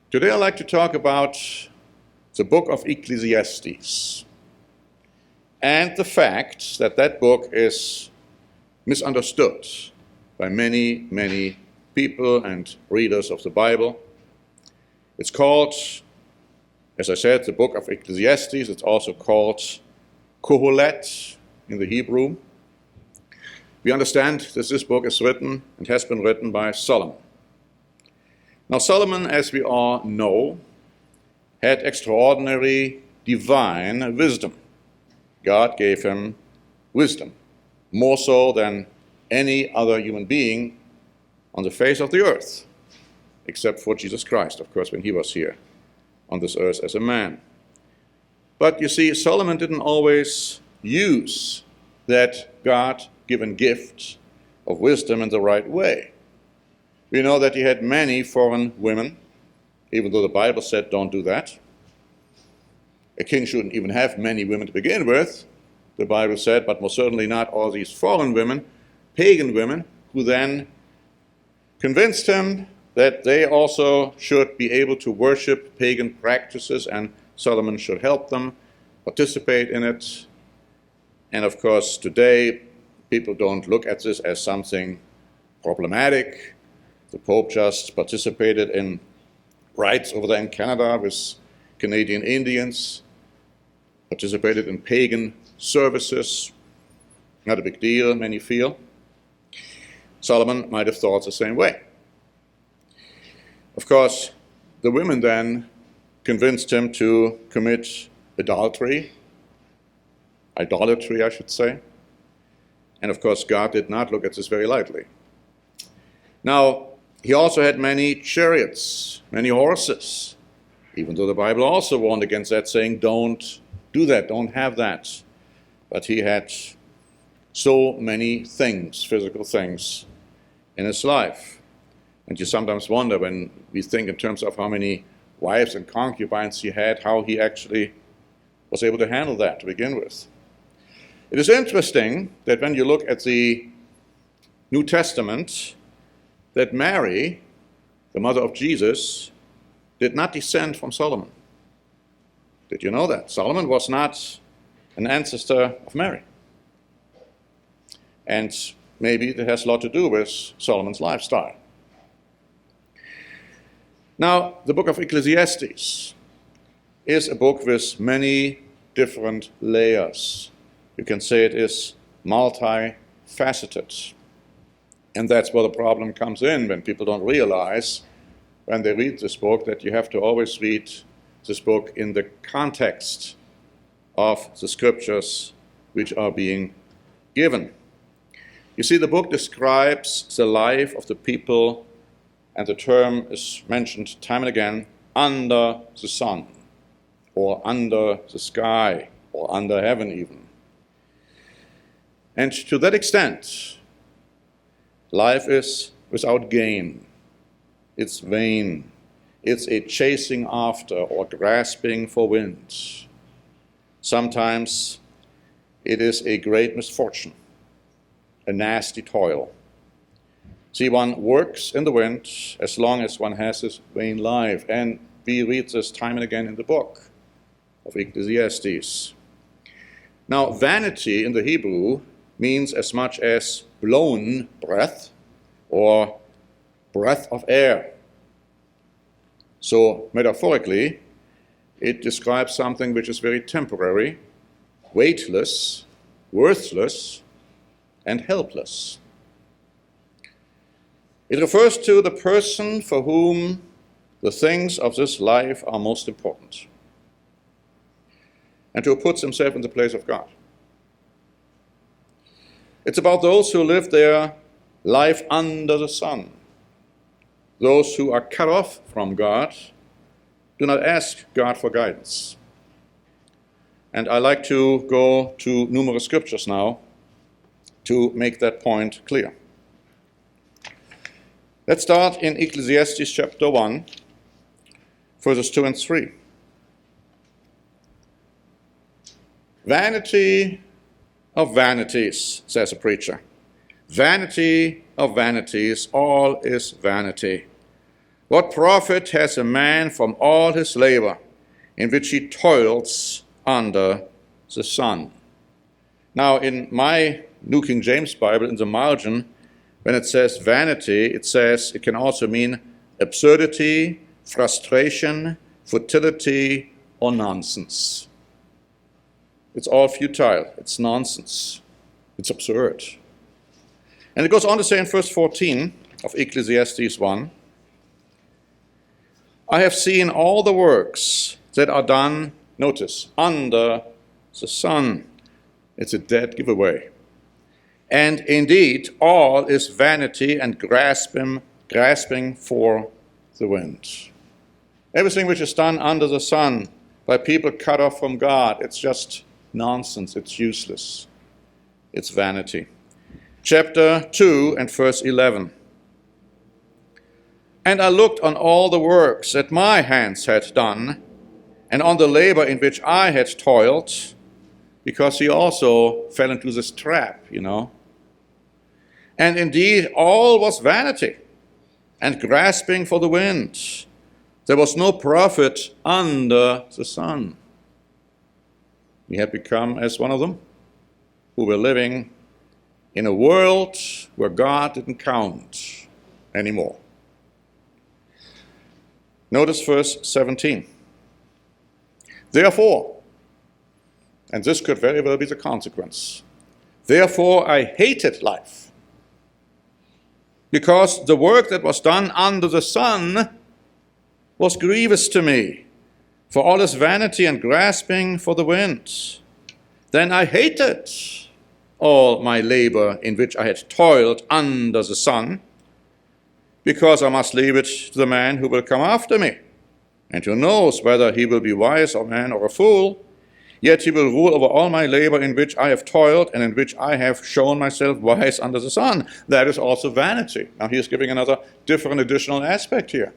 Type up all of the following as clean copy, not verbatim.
Today I'd like to talk about the book of Ecclesiastes and the fact that that book is misunderstood by many, many people and readers of the Bible. It's called, as I said, the book of Ecclesiastes. It's also called Kohelet in the Hebrew. We understand that this book is written and has been written by Solomon. Now, Solomon, as we all know, had extraordinary divine wisdom. God gave him wisdom, more so than any other human being on the face of the earth, except for Jesus Christ, of course, when he was here on this earth as a man. But you see, Solomon didn't always use that God-given gift of wisdom in the right way. We know that he had many foreign women, even though the Bible said don't do that. A king shouldn't even have many women to begin with, the Bible said, but most certainly not all these foreign women, pagan women, who then convinced him that they also should be able to worship pagan practices and Solomon should help them participate in it. And of course, today, people don't look at this as something problematic. The Pope just participated in rights over there in Canada with Canadian Indians, participated in pagan services. Not a big deal, many feel. Solomon might have thought the same way. Of course, the women then convinced him to commit idolatry, I should say. And of course, God did not look at this very lightly. Now, he also had many chariots, many horses, even though the Bible also warned against that, saying, don't do that, don't have that. But he had so many things, physical things, in his life. And you sometimes wonder, when we think in terms of how many wives and concubines he had, how he actually was able to handle that to begin with. It is interesting that when you look at the New Testament, that Mary, the mother of Jesus, did not descend from Solomon. Did you know that? Solomon was not an ancestor of Mary. And maybe it has a lot to do with Solomon's lifestyle. Now, the book of Ecclesiastes is a book with many different layers. You can say it is multifaceted. And that's where the problem comes in, when people don't realize, when they read this book, that you have to always read this book in the context of the scriptures which are being given. You see, the book describes the life of the people, and the term is mentioned time and again, under the sun, or under the sky, or under heaven even. And to that extent, life is without gain. It's vain. It's a chasing after or grasping for wind. Sometimes it is a great misfortune, a nasty toil. See, one works in the wind as long as one has this vain life. And we read this time and again in the book of Ecclesiastes. Now, vanity in the Hebrew means as much as blown breath or breath of air. So metaphorically, it describes something which is very temporary, weightless, worthless, and helpless. It refers to the person for whom the things of this life are most important, and who puts himself in the place of God. It's about those who live their life under the sun. Those who are cut off from God do not ask God for guidance. And I like to go to numerous scriptures now to make that point clear. Let's start in Ecclesiastes chapter 1, verses 2 and 3. Vanity of vanities, says a preacher. Vanity of vanities, all is vanity. What profit has a man from all his labor in which he toils under the sun? Now, in my New King James Bible, in the margin, when it says vanity, it says it can also mean absurdity, frustration, futility, or nonsense. It's all futile. It's nonsense. It's absurd. And it goes on to say in verse 14 of Ecclesiastes 1, I have seen all the works that are done, notice, under the sun. It's a dead giveaway. And indeed, all is vanity and grasping for the wind. Everything which is done under the sun by people cut off from God, it's just nonsense. It's useless. It's vanity. Chapter 2 and verse 11. And I looked on all the works that my hands had done, and on the labor in which I had toiled, because he also fell into this trap, And indeed, all was vanity and grasping for the wind. There was no profit under the sun. We had become as one of them who were living in a world where God didn't count anymore. Notice verse 17. Therefore, and this could very well be the consequence, therefore I hated life, because the work that was done under the sun was grievous to me, for all is vanity and grasping for the wind. Then I hated all my labor in which I had toiled under the sun, because I must leave it to the man who will come after me, and who knows whether he will be wise or man or a fool. Yet he will rule over all my labor in which I have toiled and in which I have shown myself wise under the sun. That is also vanity. Now he is giving another different additional aspect here.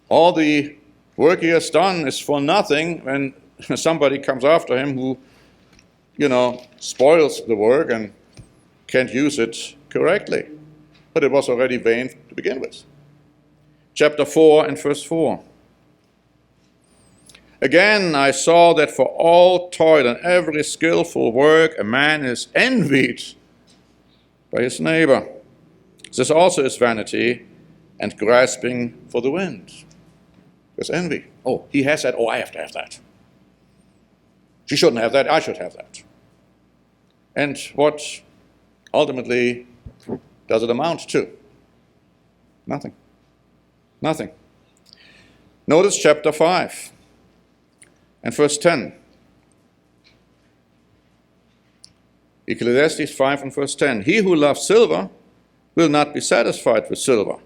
All the work he has done is for nothing when somebody comes after him who, spoils the work and can't use it correctly. But it was already vain to begin with. Chapter 4 and verse 4. Again, I saw that for all toil and every skillful work, a man is envied by his neighbor. This also is vanity and grasping for the wind. There's envy. Oh, he has that. Oh, I have to have that. She shouldn't have that. I should have that. And what ultimately does it amount to? Nothing. Nothing. Notice chapter 5 and verse 10. Ecclesiastes 5 and verse 10. He who loves silver will not be satisfied with silver,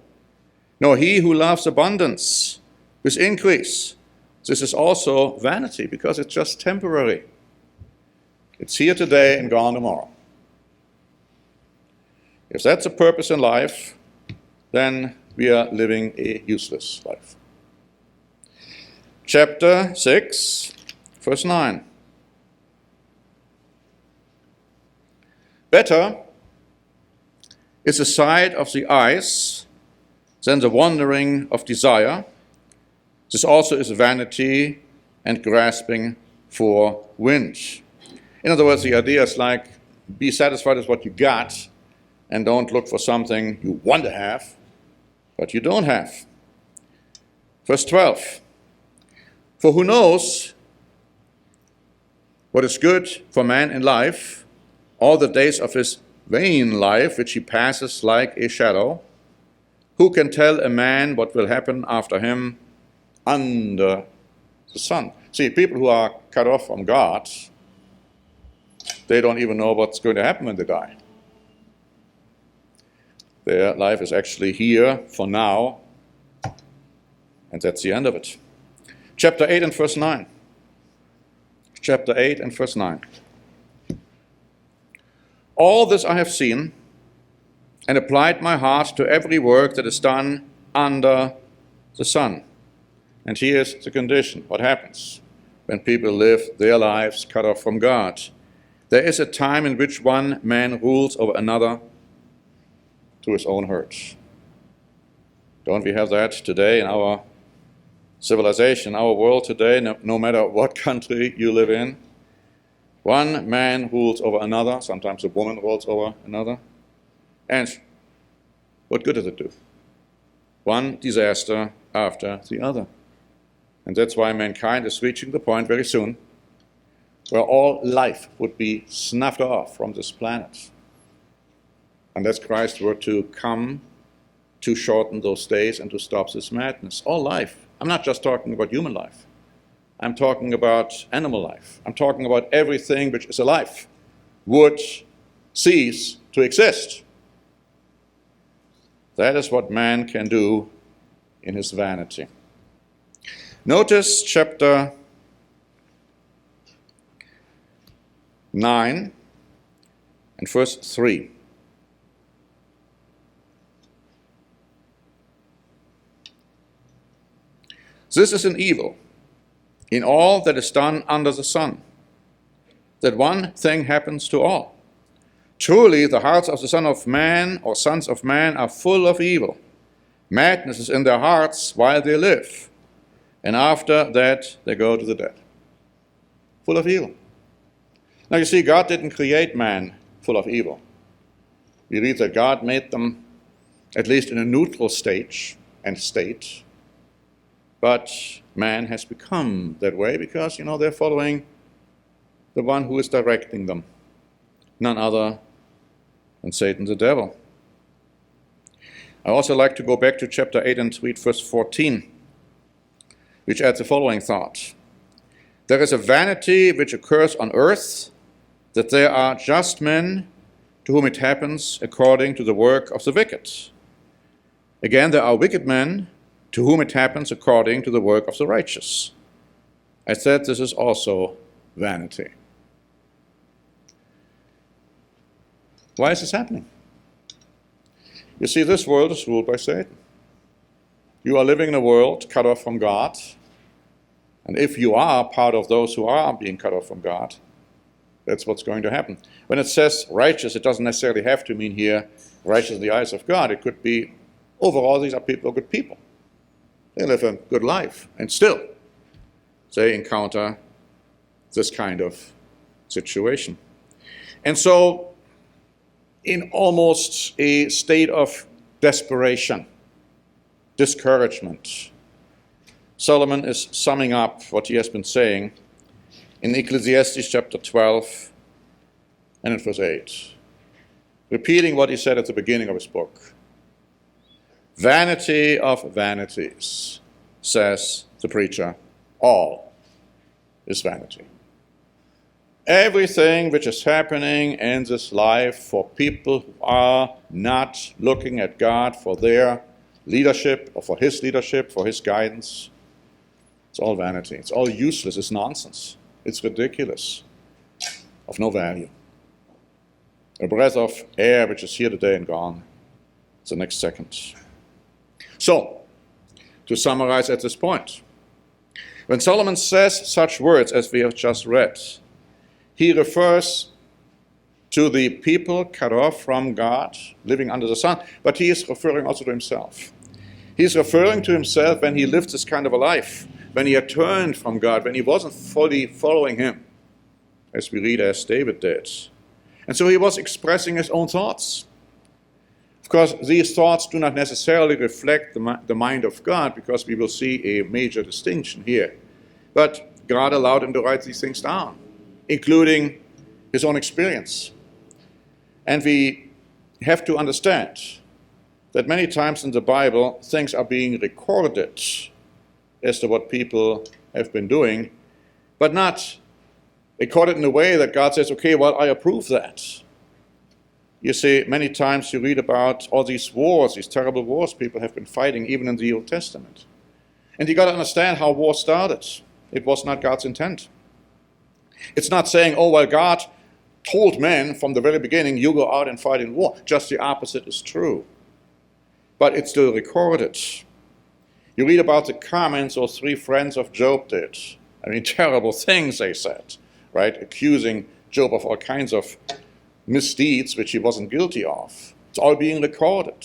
nor he who loves abundance with increase. This is also vanity, because it's just temporary. It's here today and gone tomorrow. If that's a purpose in life, then we are living a useless life. Chapter 6, verse 9. Better is the sight of the eyes than the wandering of desire. This also is vanity and grasping for wind. In other words, the idea is like, be satisfied with what you got and don't look for something you want to have, but you don't have. Verse 12. For who knows what is good for man in life, all the days of his vain life, which he passes like a shadow? Who can tell a man what will happen after him under the sun? See, people who are cut off from God, they don't even know what's going to happen when they die. Their life is actually here for now, and that's the end of it. Chapter 8 and verse 9. Chapter 8 and verse 9. All this I have seen, and applied my heart to every work that is done under the sun. And here's the condition. What happens when people live their lives cut off from God? There is a time in which one man rules over another to his own hurt. Don't we have that today in our civilization, our world today, no matter what country you live in? One man rules over another, sometimes a woman rules over another. And what good does it do? One disaster after the other. And that's why mankind is reaching the point very soon where all life would be snuffed off from this planet. Unless Christ were to come to shorten those days and to stop this madness. All life. I'm not just talking about human life. I'm talking about animal life. I'm talking about everything which is alive would cease to exist. That is what man can do in his vanity. Notice chapter 9 and verse 3. This is an evil in all that is done under the sun, that one thing happens to all. Truly, the hearts of the Son of Man or sons of man are full of evil. Madness is in their hearts while they live, and after that they go to the dead. Full of evil. Now you see, God didn't create man full of evil. We read that God made them at least in a neutral state, but man has become that way because, they're following the one who is directing them, none other than Satan the devil. I also like to go back to chapter 8 and read verse 14, which adds the following thought. There is a vanity which occurs on earth, that there are just men to whom it happens according to the work of the wicked. Again, there are wicked men to whom it happens according to the work of the righteous. I said this is also vanity. Why is this happening? You see, this world is ruled by Satan. You are living in a world cut off from God, and if you are part of those who are being cut off from God, that's what's going to happen. When it says righteous, it doesn't necessarily have to mean here righteous in the eyes of God. It could be overall these are people, good people. They live a good life, and still they encounter this kind of situation. And so, in almost a state of desperation, discouragement, Solomon is summing up what he has been saying in Ecclesiastes chapter 12 and in verse 8, repeating what he said at the beginning of his book. Vanity of vanities, says the preacher, all is vanity. Everything which is happening in this life for people who are not looking at God for their leadership or for his leadership, for his guidance, it's all vanity. It's all useless. It's nonsense. It's ridiculous. Of no value. A breath of air which is here today and gone the next second. So, to summarize at this point, when Solomon says such words as we have just read, he refers to the people cut off from God, living under the sun, but he is referring also to himself. He is referring to himself when he lived this kind of a life, when he had turned from God, when he wasn't fully following him, as we read as David did. And so he was expressing his own thoughts. Of course, these thoughts do not necessarily reflect the mind of God, because we will see a major distinction here. But God allowed him to write these things down, including his own experience. And we have to understand that many times in the Bible, things are being recorded as to what people have been doing, but not recorded in a way that God says, okay, well, I approve that. You see, many times you read about all these wars, these terrible wars people have been fighting, even in the Old Testament. And you got to understand how war started. It was not God's intent. It's not saying, oh, well, God told men from the very beginning, you go out and fight in war. Just the opposite is true. But it's still recorded. You read about the comments those three friends of Job did. I mean, terrible things they said, right? Accusing Job of all kinds of misdeeds which he wasn't guilty of. It's all being recorded.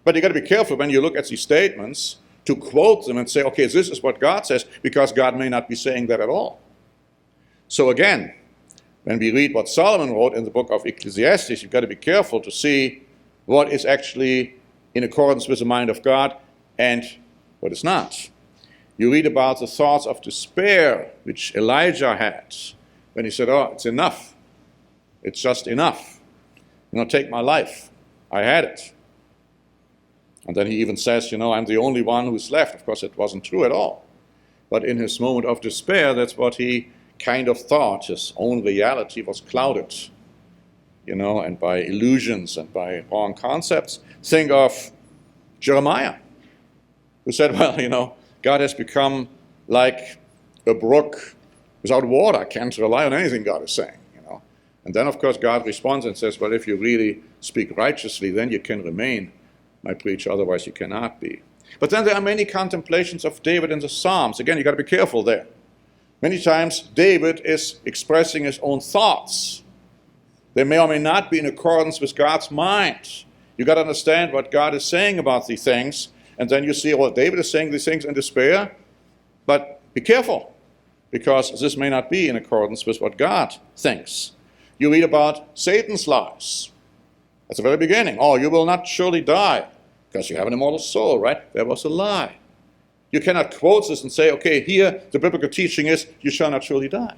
But you got to be careful when you look at these statements to quote them and say, okay, this is what God says, because God may not be saying that at all. So again, when we read what Solomon wrote in the book of Ecclesiastes, you've got to be careful to see what is actually in accordance with the mind of God and what is not. You read about the thoughts of despair which Elijah had when he said, oh, it's enough. It's just enough. Take my life. I had it. And then he even says, I'm the only one who's left. Of course, it wasn't true at all. But in his moment of despair, that's what he kind of thought. His own reality was clouded, and by illusions and by wrong concepts. Think of Jeremiah, who said, well, God has become like a brook without water. I can't rely on anything God is saying, And then, of course, God responds and says, well, if you really speak righteously, then you can remain my preacher, otherwise you cannot be. But then there are many contemplations of David in the Psalms. Again, you've got to be careful there. Many times, David is expressing his own thoughts. They may or may not be in accordance with God's mind. You've got to understand what God is saying about these things, and then you see, well, David is saying these things in despair, but be careful, because this may not be in accordance with what God thinks. You read about Satan's lies. At the very beginning, oh, you will not surely die, because you have an immortal soul, right? That was a lie. You cannot quote this and say, okay, here the biblical teaching is, you shall not surely die.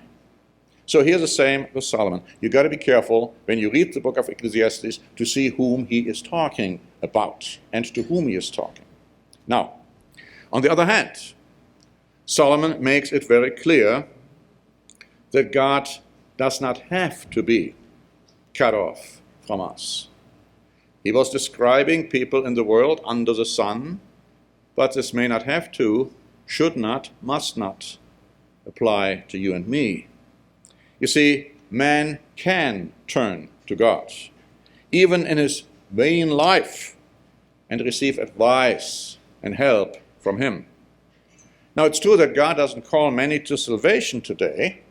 So here's the same with Solomon. You've got to be careful when you read the book of Ecclesiastes to see whom he is talking about and to whom he is talking. Now, on the other hand, Solomon makes it very clear that God does not have to be cut off from us. He was describing people in the world under the sun, but this may not have to, should not, must not apply to you and me. You see, man can turn to God, even in his vain life, and receive advice and help from him. Now, it's true that God doesn't call many to salvation today.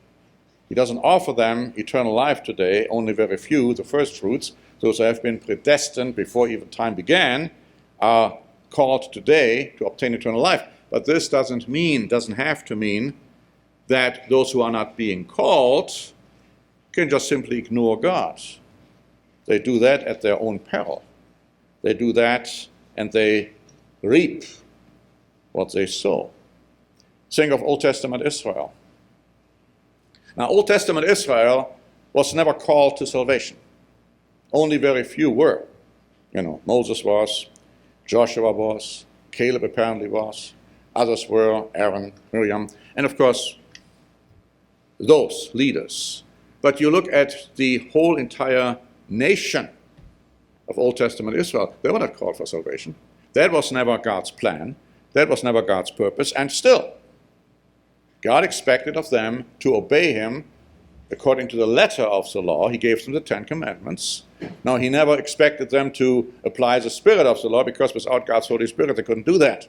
He doesn't offer them eternal life today, only very few, the first fruits. Those who have been predestined before even time began are called today to obtain eternal life. But this doesn't have to mean that those who are not being called can just simply ignore God. They do that at their own peril. They do that and they reap what they sow. Think of Old Testament Israel. Now, Old Testament Israel was never called to salvation. Only very few were. Moses was, Joshua was, Caleb apparently was, others were, Aaron, Miriam, and of course, those leaders. But you look at the whole entire nation of Old Testament Israel, they were not called for salvation. That was never God's plan. That was never God's purpose. And still, God expected of them to obey him according to the letter of the law. He gave them the Ten Commandments. Now, he never expected them to apply the spirit of the law, because without God's Holy Spirit, they couldn't do that.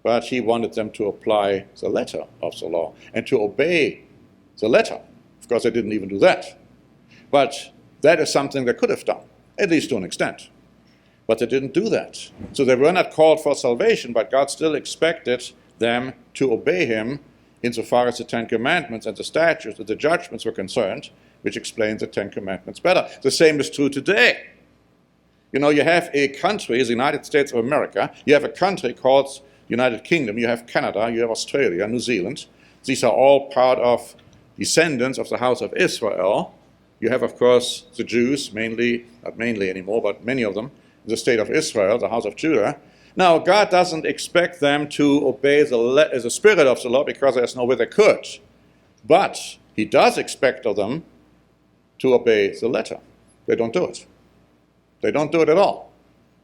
But he wanted them to apply the letter of the law and to obey the letter. Of course, they didn't even do that. But that is something they could have done, at least to an extent. But they didn't do that. So they were not called for salvation, but God still expected them to obey him insofar as the Ten Commandments and the statutes and the judgments were concerned, which explains the Ten Commandments better. The same is true today. You have a country, the United States of America. You have a country called United Kingdom. You have Canada. You have Australia, New Zealand. These are all part of descendants of the house of Israel. You have, of course, the Jews, not mainly anymore, but many of them, the state of Israel, the house of Judah. Now, God doesn't expect them to obey the spirit of the law, because there's no way they could. But he does expect of them to obey the letter. They don't do it. They don't do it at all.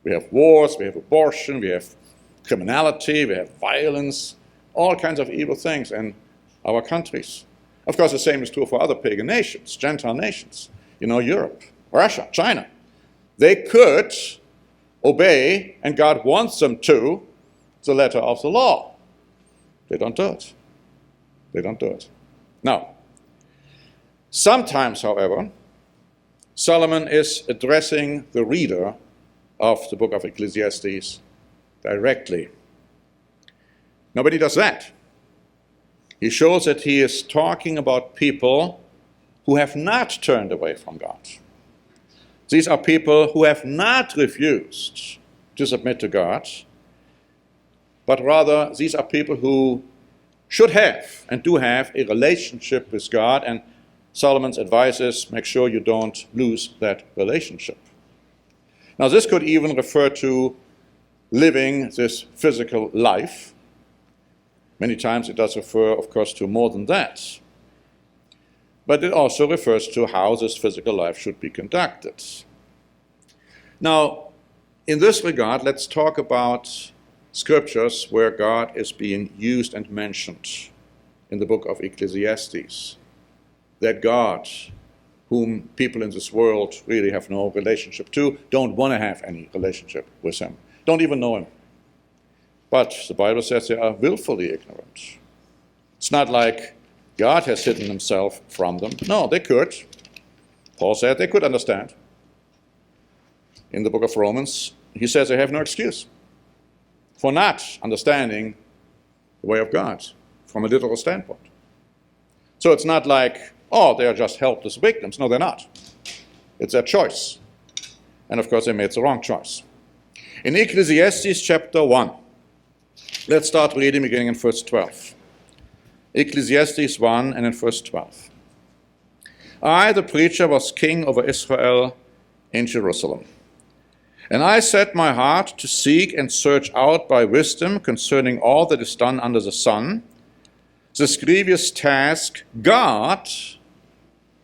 We have wars, we have abortion, we have criminality, we have violence, all kinds of evil things in our countries. Of course, the same is true for other pagan nations, Gentile nations. Europe, Russia, China. They could obey, and God wants them to, the letter of the law. They don't do it. They don't do it. Now, sometimes, however, Solomon is addressing the reader of the book of Ecclesiastes directly. Nobody does that. He shows that he is talking about people who have not turned away from God. These are people who have not refused to submit to God, but rather these are people who should have and do have a relationship with God, and Solomon's advice is make sure you don't lose that relationship. Now this could even refer to living this physical life. Many times it does refer, of course, to more than that. But it also refers to how this physical life should be conducted. Now, in this regard, let's talk about scriptures where God is being used and mentioned in the book of Ecclesiastes. That God, whom people in this world really have no relationship to, don't want to have any relationship with him, don't even know him. But the Bible says they are willfully ignorant. It's not like God has hidden himself from them. No, they could. Paul said they could understand. In the book of Romans, he says they have no excuse for not understanding the way of God from a literal standpoint. So it's not like, oh, they are just helpless victims. No, they're not. It's their choice. And of course, they made the wrong choice. In Ecclesiastes chapter 1, let's start reading beginning in verse 12. Ecclesiastes 1 and in verse 12. I, the preacher, was king over Israel in Jerusalem. And I set my heart to seek and search out by wisdom concerning all that is done under the sun, this grievous task God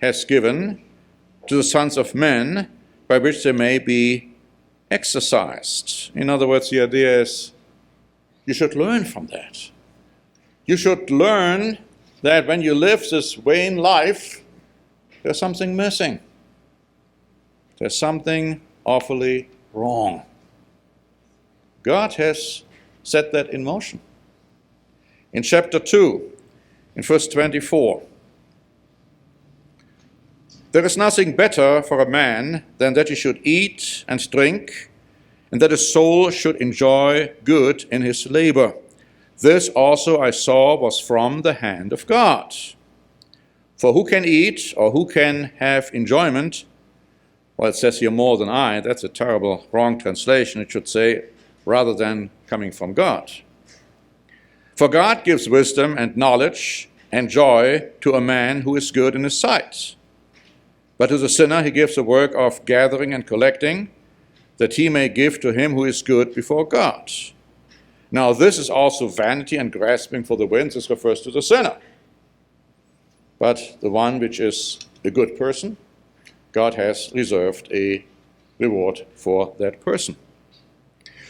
has given to the sons of men by which they may be exercised. In other words, the idea is you should learn from that. You should learn that when you live this vain life, there's something missing. There's something awfully wrong. God has set that in motion. In chapter 2, in verse 24, there is nothing better for a man than that he should eat and drink, and that his soul should enjoy good in his labor. This also I saw was from the hand of God. For who can eat or who can have enjoyment? Well, it says here more than I. That's a terrible wrong translation. It should say rather than coming from God. For God gives wisdom and knowledge and joy to a man who is good in his sight. But to the sinner he gives the work of gathering and collecting, that he may give to him who is good before God. Now this is also vanity and grasping for the wind. This refers to the sinner. But the one which is a good person, God has reserved a reward for that person.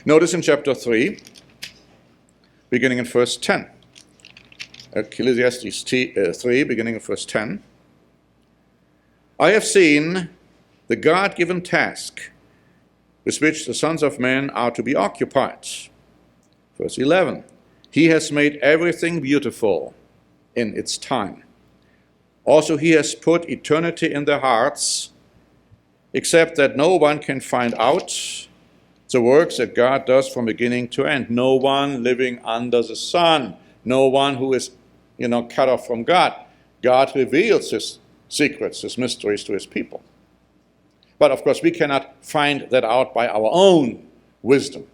Notice in chapter 3, beginning in verse 10. Ecclesiastes 3, beginning in verse 10. I have seen the God-given task with which the sons of men are to be occupied. Verse 11. He has made everything beautiful in its time. Also he has put eternity in their hearts, except that no one can find out the works that God does from beginning to end. No one living under the sun. No one who is, cut off from God. God reveals his secrets, his mysteries to his people. But of course, we cannot find that out by our own wisdom.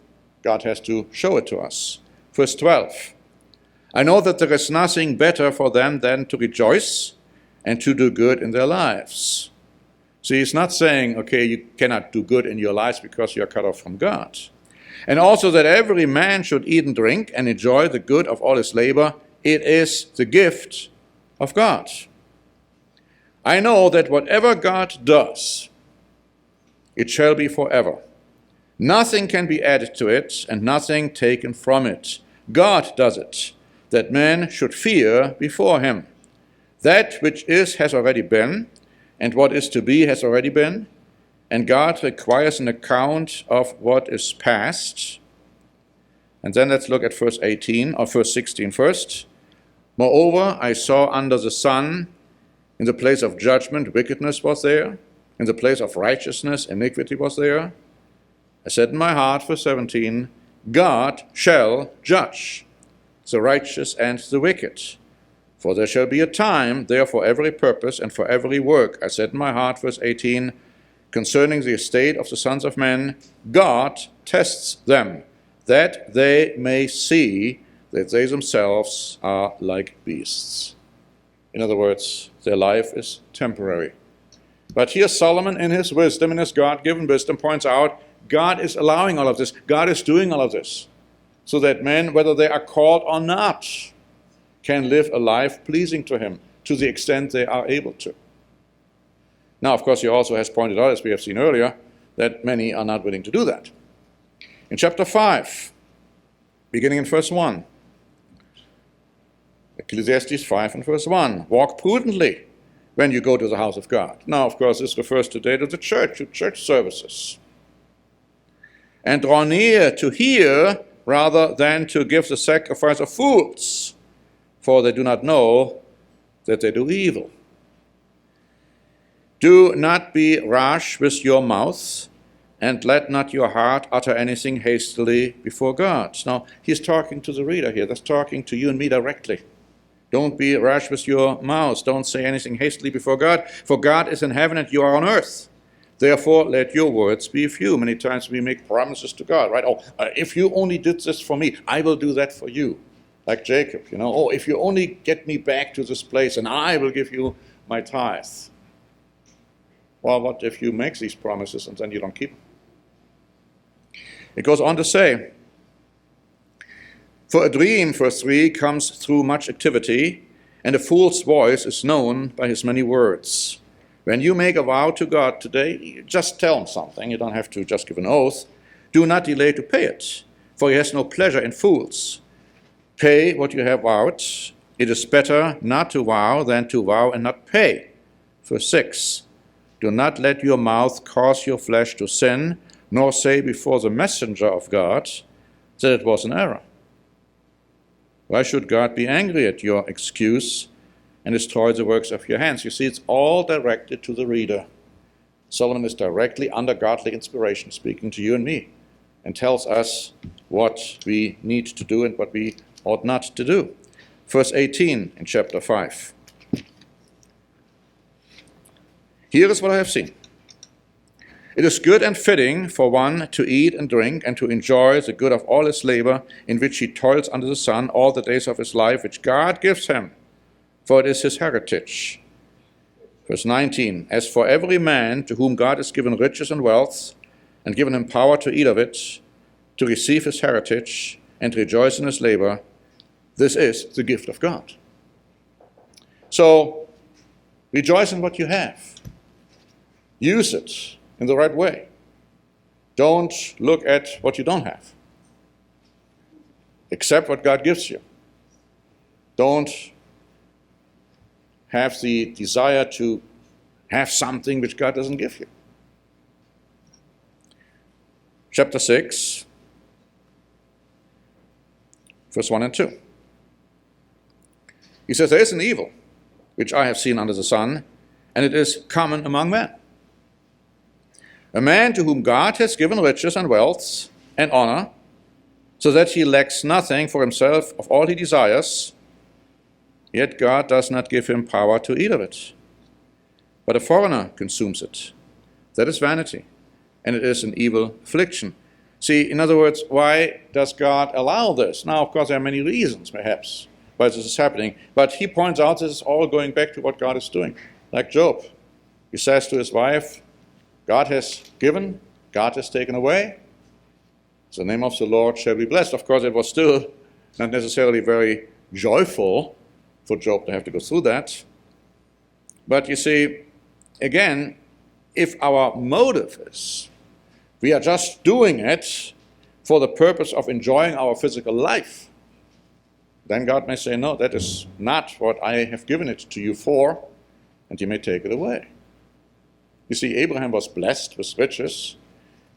God has to show it to us. Verse 12. I know that there is nothing better for them than to rejoice and to do good in their lives. So he's not saying, okay, you cannot do good in your lives because you are cut off from God. And also that every man should eat and drink and enjoy the good of all his labor. It is the gift of God. I know that whatever God does, it shall be forever. Nothing can be added to it and nothing taken from it. God does it, that men should fear before him. That which is has already been, and what is to be has already been, and God requires an account of what is past. And then let's look at verse 18 or verse 16 first. Moreover, I saw under the sun, in the place of judgment, wickedness was there. In the place of righteousness, iniquity was there. I said in my heart, verse 17, God shall judge the righteous and the wicked. For there shall be a time there for every purpose and for every work. I said in my heart, verse 18, concerning the estate of the sons of men, God tests them, that they may see that they themselves are like beasts. In other words, their life is temporary. But here Solomon, in his wisdom, in his God-given wisdom, points out God is allowing all of this. God is doing all of this so that men, whether they are called or not, can live a life pleasing to him to the extent they are able to. Now, of course, he also has pointed out, as we have seen earlier, that many are not willing to do that. In chapter 5, beginning in verse 1, Ecclesiastes 5 and verse 1, walk prudently when you go to the house of God. Now, of course, this refers today to the church, to church services. And draw near to hear rather than to give the sacrifice of fools, for they do not know that they do evil. Do not be rash with your mouth, and let not your heart utter anything hastily before God. Now, he's talking to the reader here. That's talking to you and me directly. Don't be rash with your mouth. Don't say anything hastily before God, for God is in heaven and you are on earth. Therefore, let your words be few. Many times we make promises to God, right? If you only did this for me, I will do that for you. Like Jacob, if you only get me back to this place, and I will give you my tithe. Well, what if you make these promises and then you don't keep them? It goes on to say, for a dream, verse 3, comes through much activity, and a fool's voice is known by his many words. When you make a vow to God today, just tell him something. You don't have to just give an oath. Do not delay to pay it, for he has no pleasure in fools. Pay what you have vowed. It is better not to vow than to vow and not pay. Verse 6, do not let your mouth cause your flesh to sin, nor say before the messenger of God that it was an error. Why should God be angry at your excuse and destroy the works of your hands? You see, it's all directed to the reader. Solomon is directly under godly inspiration speaking to you and me and tells us what we need to do and what we ought not to do. Verse 18 in chapter 5. Here is what I have seen. It is good and fitting for one to eat and drink and to enjoy the good of all his labor in which he toils under the sun all the days of his life, which God gives him, for it is his heritage. Verse 19, as for every man to whom God has given riches and wealth, and given him power to eat of it, to receive his heritage, and rejoice in his labor, this is the gift of God. So, rejoice in what you have. Use it in the right way. Don't look at what you don't have. Accept what God gives you. Don't have the desire to have something which God doesn't give you. Chapter 6, verse 1 and 2. He says, there is an evil which I have seen under the sun, and it is common among men. A man to whom God has given riches and wealth and honor, so that he lacks nothing for himself of all he desires, yet God does not give him power to eat of it. But a foreigner consumes it. That is vanity, and it is an evil affliction. See, in other words, why does God allow this? Now, of course, there are many reasons, perhaps, why this is happening. But he points out this is all going back to what God is doing. Like Job, he says to his wife, God has given, God has taken away. The name of the Lord shall be blessed. Of course, it was still not necessarily very joyful for Job to have to go through that. But you see, again, if our motive is we are just doing it for the purpose of enjoying our physical life, then God may say, no, that is not what I have given it to you for, and he may take it away. You see, Abraham was blessed with riches,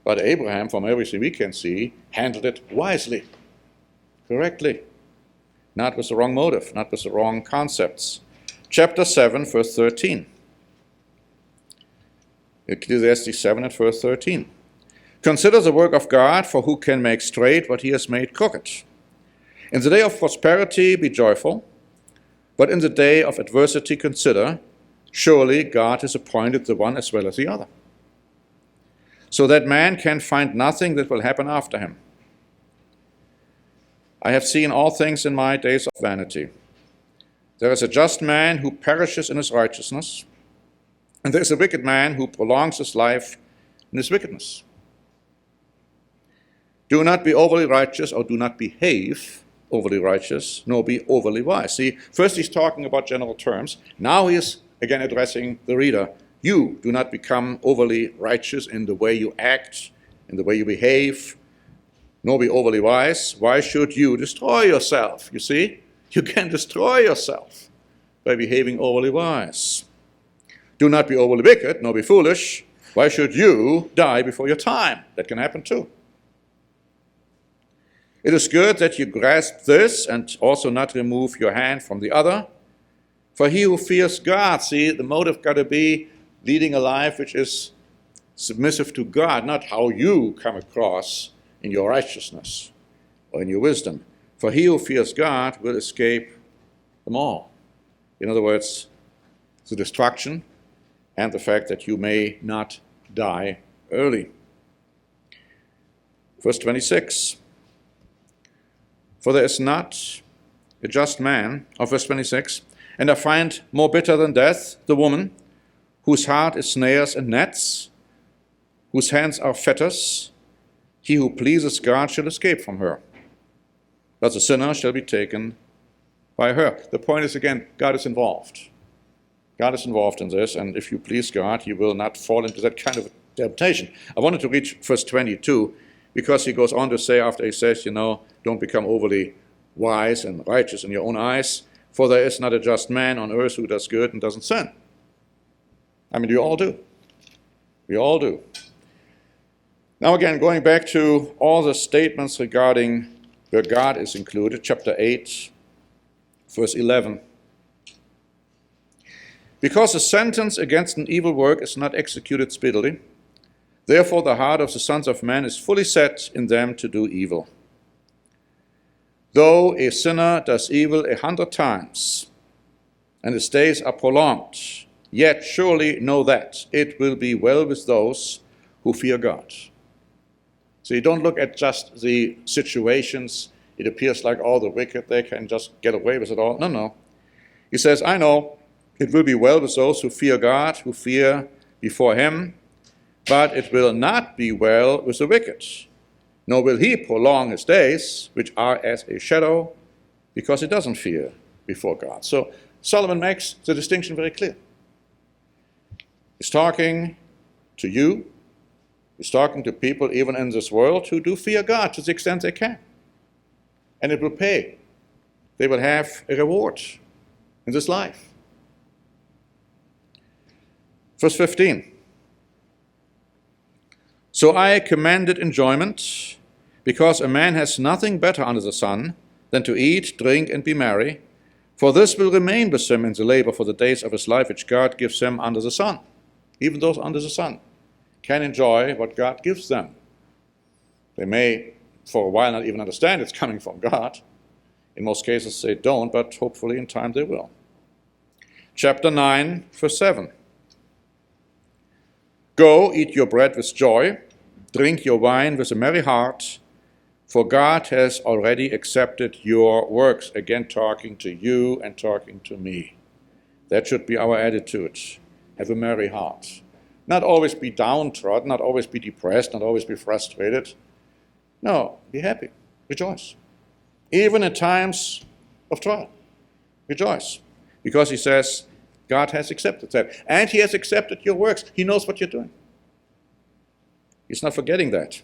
but Abraham, from everything we can see, handled it wisely, correctly, not with the wrong motive, not with the wrong concepts. Chapter 7, verse 13. Ecclesiastes 7 and verse 13. Consider the work of God, for who can make straight what he has made crooked? In the day of prosperity be joyful, but in the day of adversity consider, surely God has appointed the one as well as the other, so that man can find nothing that will happen after him. I have seen all things in my days of vanity. There is a just man who perishes in his righteousness, and there is a wicked man who prolongs his life in his wickedness. Do not be overly righteous, or do not behave overly righteous, nor be overly wise. See, first he's talking about general terms. Now he is again addressing the reader. You do not become overly righteous in the way you act, in the way you behave, nor be overly wise. Why should you destroy yourself? You see, you can destroy yourself by behaving overly wise. Do not be overly wicked, nor be foolish. Why should you die before your time? That can happen too. It is good that you grasp this and also not remove your hand from the other. For he who fears God, see, the motive got to be leading a life which is submissive to God, not how you come across in your righteousness or in your wisdom. For he who fears God will escape them all. In other words, the destruction and the fact that you may not die early. Verse 26. For there is not a just man, verse 26, and I find more bitter than death the woman whose heart is snares and nets, whose hands are fetters. He who pleases God shall escape from her, but the sinner shall be taken by her. The point is, again, God is involved. God is involved in this, and if you please God, you will not fall into that kind of temptation. I wanted to read verse 22, because he goes on to say, after he says, don't become overly wise and righteous in your own eyes, for there is not a just man on earth who does good and doesn't sin. I mean, we all do. We all do. Now again, going back to all the statements regarding where God is included, chapter 8, verse 11. Because a sentence against an evil work is not executed speedily, therefore the heart of the sons of men is fully set in them to do evil. Though a sinner does evil 100 times, and his days are prolonged, yet surely know that it will be well with those who fear God. So you don't look at just the situations. It appears like all the wicked, they can just get away with it all. No. He says, I know it will be well with those who fear God, who fear before him, but it will not be well with the wicked, nor will he prolong his days, which are as a shadow, because he doesn't fear before God. So Solomon makes the distinction very clear. He's talking to you. He's talking to people even in this world who do fear God to the extent they can. And it will pay. They will have a reward in this life. Verse 15. So I commended enjoyment, because a man has nothing better under the sun than to eat, drink, and be merry, for this will remain with him in the labor for the days of his life which God gives him under the sun. Even those under the sun can enjoy what God gives them. They may, for a while, not even understand it's coming from God. In most cases they don't, but hopefully in time they will. Chapter 9, verse 7. Go, eat your bread with joy, drink your wine with a merry heart, for God has already accepted your works. Again, talking to you and talking to me. That should be our attitude. Have a merry heart. Not always be downtrodden, not always be depressed, not always be frustrated. No, be happy. Rejoice. Even in times of trial. Rejoice. Because he says, God has accepted that. And he has accepted your works. He knows what you're doing. He's not forgetting that.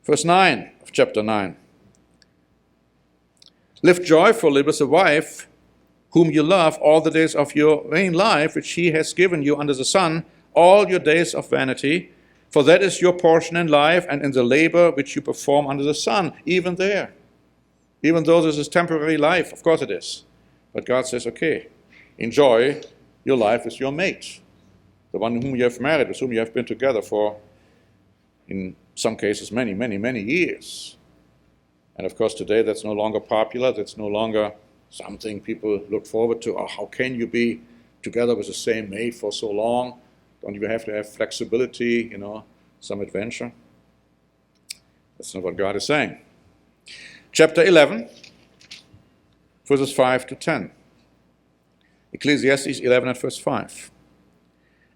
Verse 9 of chapter 9. Live joyfully with a wife whom you love all the days of your vain life, which he has given you under the sun, all your days of vanity, for that is your portion in life and in the labor which you perform under the sun, even there. Even though this is temporary life, of course it is. But God says, okay, enjoy your life with your mate, the one whom you have married, with whom you have been together for in some cases many, many, many years. And of course today that's no longer popular, that's no longer something people look forward to. Oh, how can you be together with the same mate for so long? Don't you have to have flexibility, some adventure? That's not what God is saying. Chapter 11, verses 5 to 10. Ecclesiastes 11 and verse 5.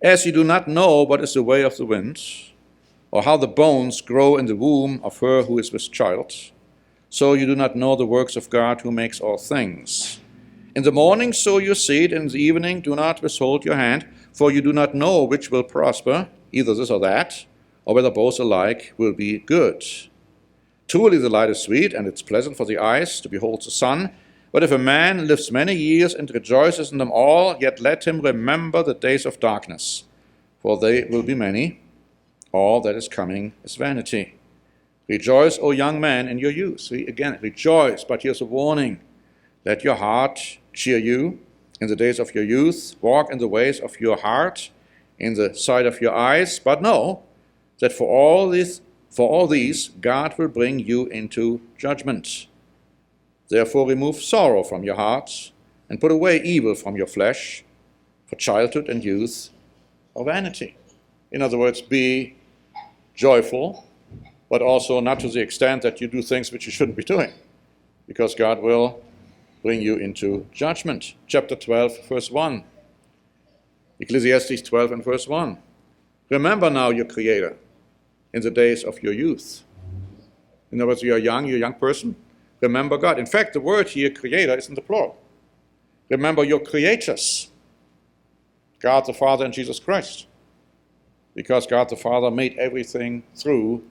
As you do not know what is the way of the wind, or how the bones grow in the womb of her who is with child, so you do not know the works of God who makes all things. In the morning sow your seed, and in the evening do not withhold your hand, for you do not know which will prosper, either this or that, or whether both alike will be good. Truly the light is sweet, and it's pleasant for the eyes to behold the sun. But if a man lives many years and rejoices in them all, yet let him remember the days of darkness, for they will be many. All that is coming is vanity. Rejoice, O young man, in your youth. See, again, rejoice, but here's a warning. Let your heart cheer you in the days of your youth. Walk in the ways of your heart, in the sight of your eyes. But know that for all these, God will bring you into judgment. Therefore remove sorrow from your heart, and put away evil from your flesh, for childhood and youth are vanity. In other words, be joyful, but also not to the extent that you do things which you shouldn't be doing, because God will bring you into judgment. Chapter 12, verse 1. Ecclesiastes 12 and verse 1. Remember now your Creator in the days of your youth. In other words, you're a young person. Remember God. In fact, the word here, Creator, is in the plural. Remember your creators, God the Father and Jesus Christ, because God the Father made everything through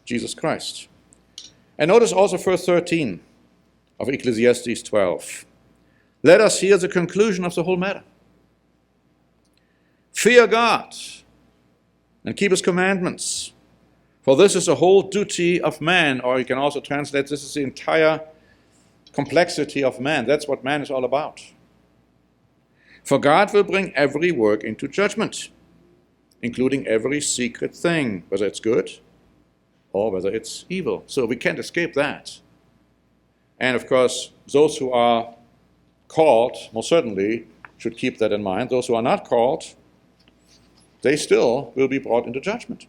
Jesus Christ. And notice also verse 13 of Ecclesiastes 12. Let us hear the conclusion of the whole matter. Fear God and keep his commandments, for this is the whole duty of man, or you can also translate this is the entire complexity of man. That's what man is all about. For God will bring every work into judgment, including every secret thing, whether it's good or whether it's evil. So we can't escape that. And of course, those who are called, most certainly, should keep that in mind. Those who are not called, they still will be brought into judgment,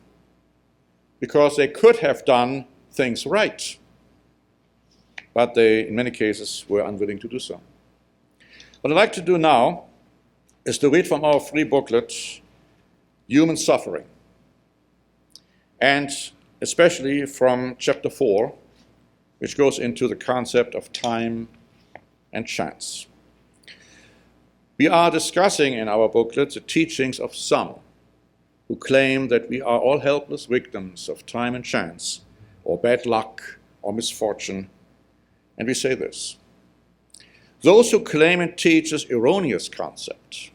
because they could have done things right, but they, in many cases, were unwilling to do so. What I'd like to do now is to read from our free booklet, Human Suffering, and especially from chapter 4, which goes into the concept of time and chance. We are discussing in our booklet the teachings of some who claim that we are all helpless victims of time and chance, or bad luck, or misfortune. And we say this: those who claim and teach this erroneous concept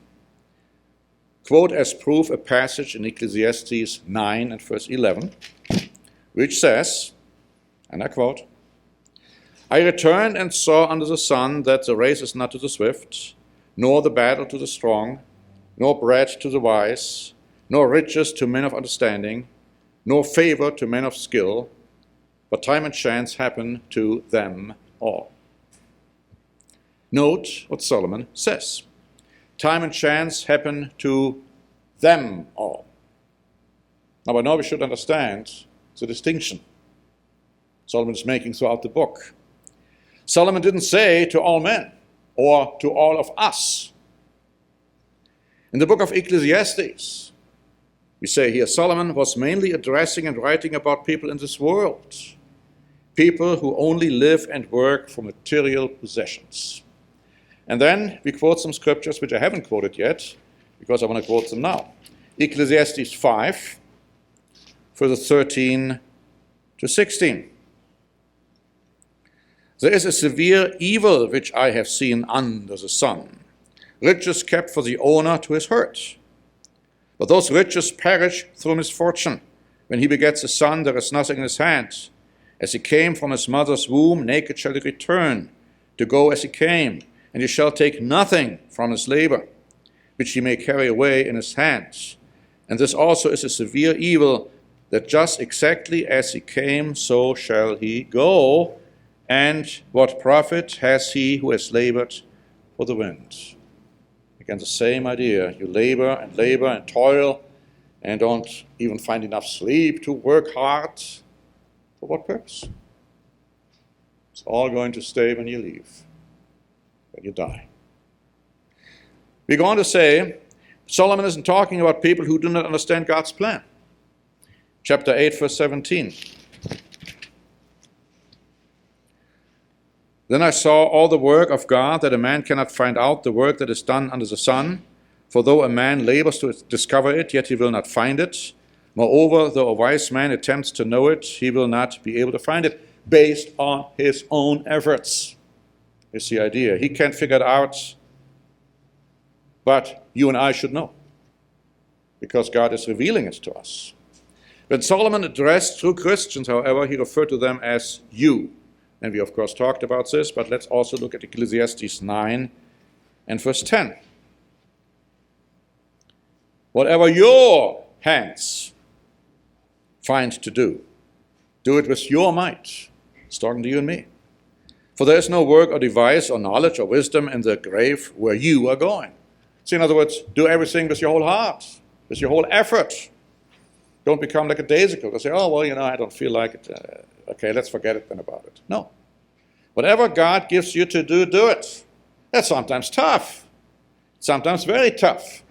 quote as proof a passage in Ecclesiastes 9 and verse 11, which says, and I quote, I returned and saw under the sun that the race is not to the swift, nor the battle to the strong, nor bread to the wise, nor riches to men of understanding, nor favor to men of skill, but time and chance happen to them all. Note what Solomon says. Time and chance happen to them all. Now, by now we should understand the distinction Solomon is making throughout the book. Solomon didn't say to all men or to all of us. In the book of Ecclesiastes, we say here, Solomon was mainly addressing and writing about people in this world, people who only live and work for material possessions. And then we quote some scriptures which I haven't quoted yet, because I want to quote them now. Ecclesiastes 5, verses 13 to 16. There is a severe evil which I have seen under the sun, riches kept for the owner to his hurt. But those riches perish through misfortune. When he begets a son, there is nothing in his hand. As he came from his mother's womb, naked shall he return, to go as he came, and he shall take nothing from his labor, which he may carry away in his hands. And this also is a severe evil, that just exactly as he came, so shall he go. And what profit has he who has labored for the wind? Again, the same idea. You labor and toil and don't even find enough sleep to work hard. For what purpose? It's all going to stay when you leave, when you die. We're going to say, Solomon isn't talking about people who do not understand God's plan. Chapter 8, verse 17. Then I saw all the work of God, that a man cannot find out the work that is done under the sun. For though a man labors to discover it, yet he will not find it. Moreover, though a wise man attempts to know it, he will not be able to find it, based on his own efforts. Is the idea. He can't figure it out, but you and I should know, because God is revealing it to us. When Solomon addressed true Christians, however, he referred to them as you. And we, of course, talked about this, but let's also look at Ecclesiastes 9 and verse 10. Whatever your hands find to do, do it with your might. It's talking to you and me. For there is no work or device or knowledge or wisdom in the grave where you are going. So in other words, do everything with your whole heart, with your whole effort. Don't become like a daisical to say, oh, well, I don't feel like it. Okay, let's forget it then about it. No. Whatever God gives you to do, do it. That's sometimes tough. Sometimes very tough.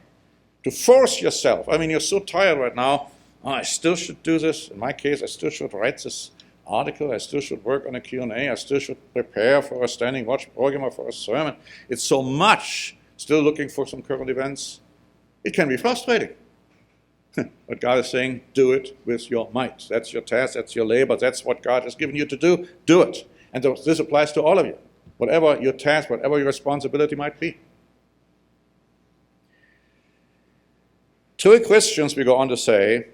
To force yourself. I mean, you're so tired right now. Oh, I still should do this. In my case, I still should write this article. I still should work on a Q&A. I still should prepare for a standing watch program or for a sermon. It's so much. Still looking for some current events. It can be frustrating. But God is saying, do it with your might. That's your task, that's your labor, that's what God has given you to do. Do it. And this applies to all of you. Whatever your task, whatever your responsibility might be. True Christians, we go on to say,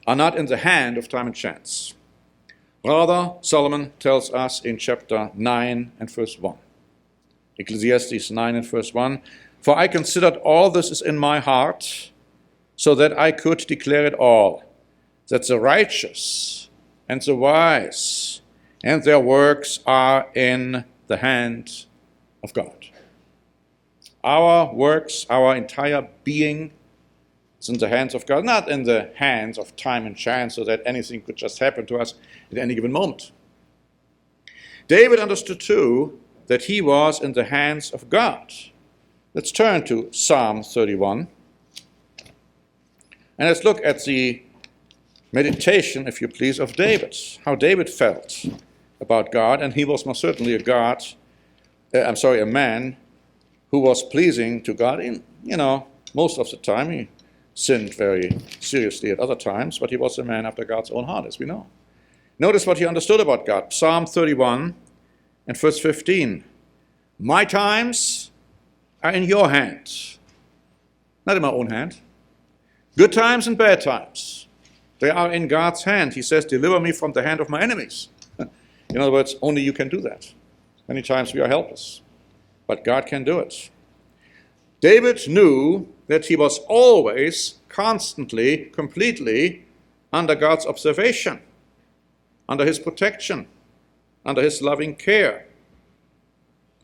are not in the hand of time and chance. Rather, Solomon tells us in chapter 9 and verse 1. Ecclesiastes 9 and verse 1. For I considered all this is in my heart, so that I could declare it all, that the righteous and the wise and their works are in the hand of God. Our works, our entire being is in the hands of God, not in the hands of time and chance, so that anything could just happen to us at any given moment. David understood too that he was in the hands of God. Let's turn to Psalm 31. And let's look at the meditation, if you please, of David, how David felt about God. And he was most certainly a man who was pleasing to God in, most of the time. He sinned very seriously at other times, but he was a man after God's own heart, as we know. Notice what he understood about God. Psalm 31 and verse 15. My times are in your hand, not in my own hand. Good times and bad times, they are in God's hand. He says, deliver me from the hand of my enemies. In other words, only you can do that. Many times we are helpless, but God can do it. David knew that he was always, constantly, completely under God's observation, under his protection, under his loving care.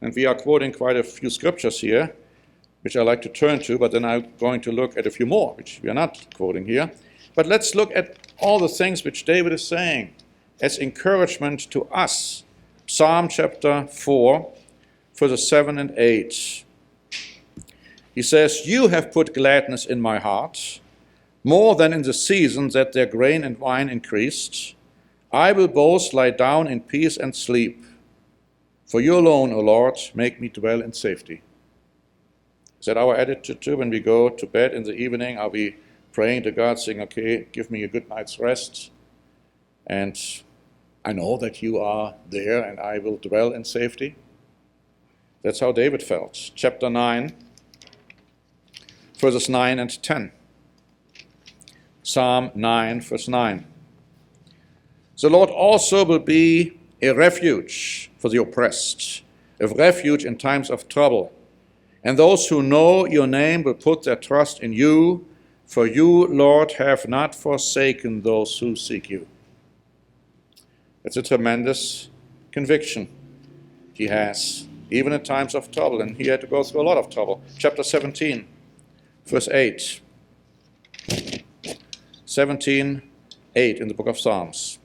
And we are quoting quite a few scriptures here, which I like to turn to, but then I'm going to look at a few more, which we are not quoting here. But let's look at all the things which David is saying as encouragement to us. Psalm chapter 4, verses 7 and 8. He says, you have put gladness in my heart, more than in the season that their grain and wine increased. I will both lie down in peace and sleep. For you alone, O Lord, make me dwell in safety. Is that our attitude too when we go to bed in the evening? Are we praying to God, saying, okay, give me a good night's rest, and I know that you are there and I will dwell in safety? That's how David felt. Chapter 9, verses 9 and 10. Psalm 9, verse 9. The Lord also will be a refuge for the oppressed, a refuge in times of trouble. And those who know your name will put their trust in you. For you, Lord, have not forsaken those who seek you. It's a tremendous conviction he has, even in times of trouble, and he had to go through a lot of trouble. Chapter 17, verse 8. 17:8 in the book of Psalms.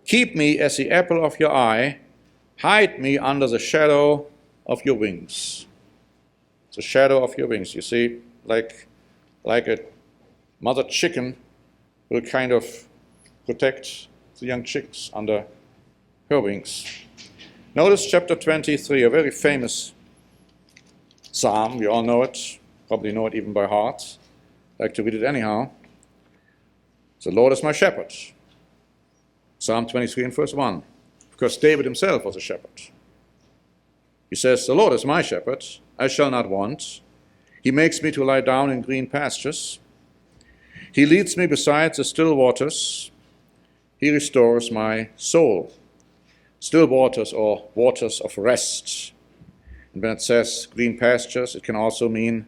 Keep me as the apple of your eye, hide me under the shadow of your wings. The shadow of your wings, you see, like a mother chicken will kind of protect the young chicks under her wings. Notice chapter 23, a very famous psalm. We all know it, probably know it even by heart. I like to read it anyhow. The Lord is my shepherd. Psalm 23 and verse 1. Because David himself was a shepherd. He says, the Lord is my shepherd, I shall not want. He makes me to lie down in green pastures. He leads me beside the still waters. He restores my soul. Still waters or waters of rest. And when it says green pastures, it can also mean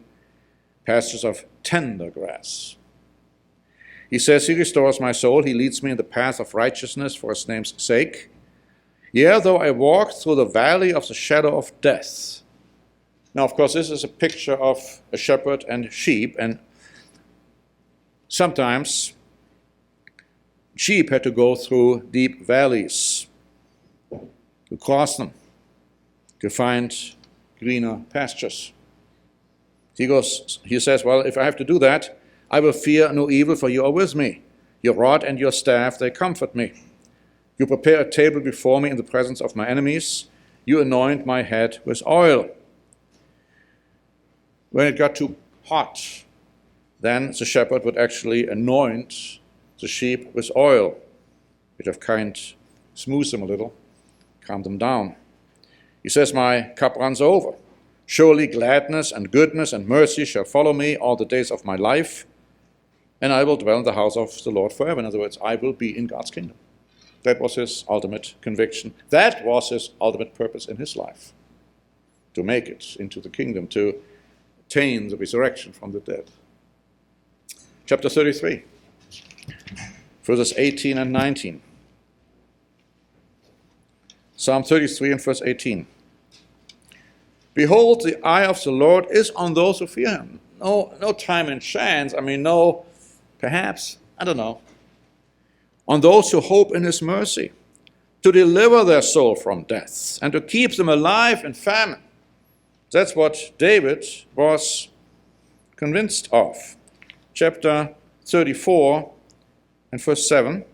pastures of tender grass. He says, he restores my soul. He leads me in the path of righteousness for his name's sake. Yea, though I walk through the valley of the shadow of death. Now, of course, this is a picture of a shepherd and sheep, and sometimes sheep had to go through deep valleys to cross them, to find greener pastures. He says, well, if I have to do that, I will fear no evil, for you are with me. Your rod and your staff, they comfort me. You prepare a table before me in the presence of my enemies. You anoint my head with oil. When it got too hot, then the shepherd would actually anoint the sheep with oil. It would kind of smooth them a little, calm them down. He says, my cup runs over. Surely gladness and goodness and mercy shall follow me all the days of my life, and I will dwell in the house of the Lord forever. In other words, I will be in God's kingdom. That was his ultimate conviction. That was his ultimate purpose in his life, to make it into the kingdom, to attain the resurrection from the dead. Chapter 33, verses 18 and 19. Psalm 33 and verse 18. Behold, the eye of the Lord is on those who fear him. No time and chance. Perhaps, I don't know. On those who hope in his mercy, to deliver their soul from death and to keep them alive in famine. That's what David was convinced of. Chapter 34 and verse 7.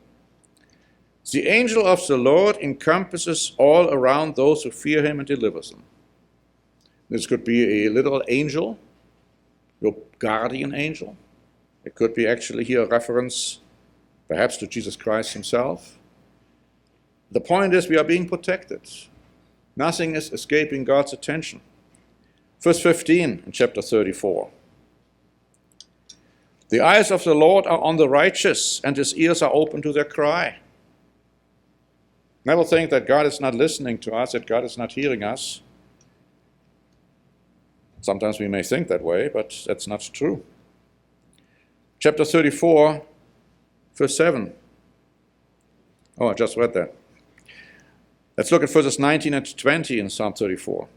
The angel of the Lord encompasses all around those who fear him and delivers them. This could be a little angel, your guardian angel. It could be actually here a reference perhaps to Jesus Christ himself. The point is we are being protected. Nothing is escaping God's attention. Verse 15 in chapter 34. The eyes of the Lord are on the righteous, and his ears are open to their cry. Never think that God is not listening to us, that God is not hearing us. Sometimes we may think that way, but that's not true. Chapter 34, verse 7. Oh, I just read that. Let's look at verses 19 and 20 in Psalm 34.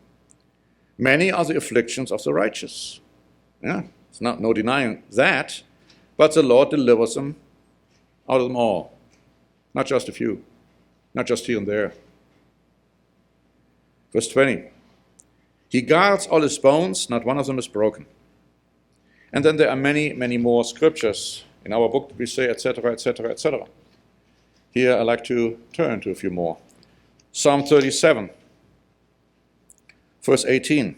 Many are the afflictions of the righteous. Yeah, it's no denying that, but the Lord delivers them out of them all. Not just a few, not just here and there. Verse 20. He guards all his bones, not one of them is broken. And then there are many, many more scriptures. In our book we say, etc., etc., etc. Here I'd like to turn to a few more. Psalm 37, verse 18.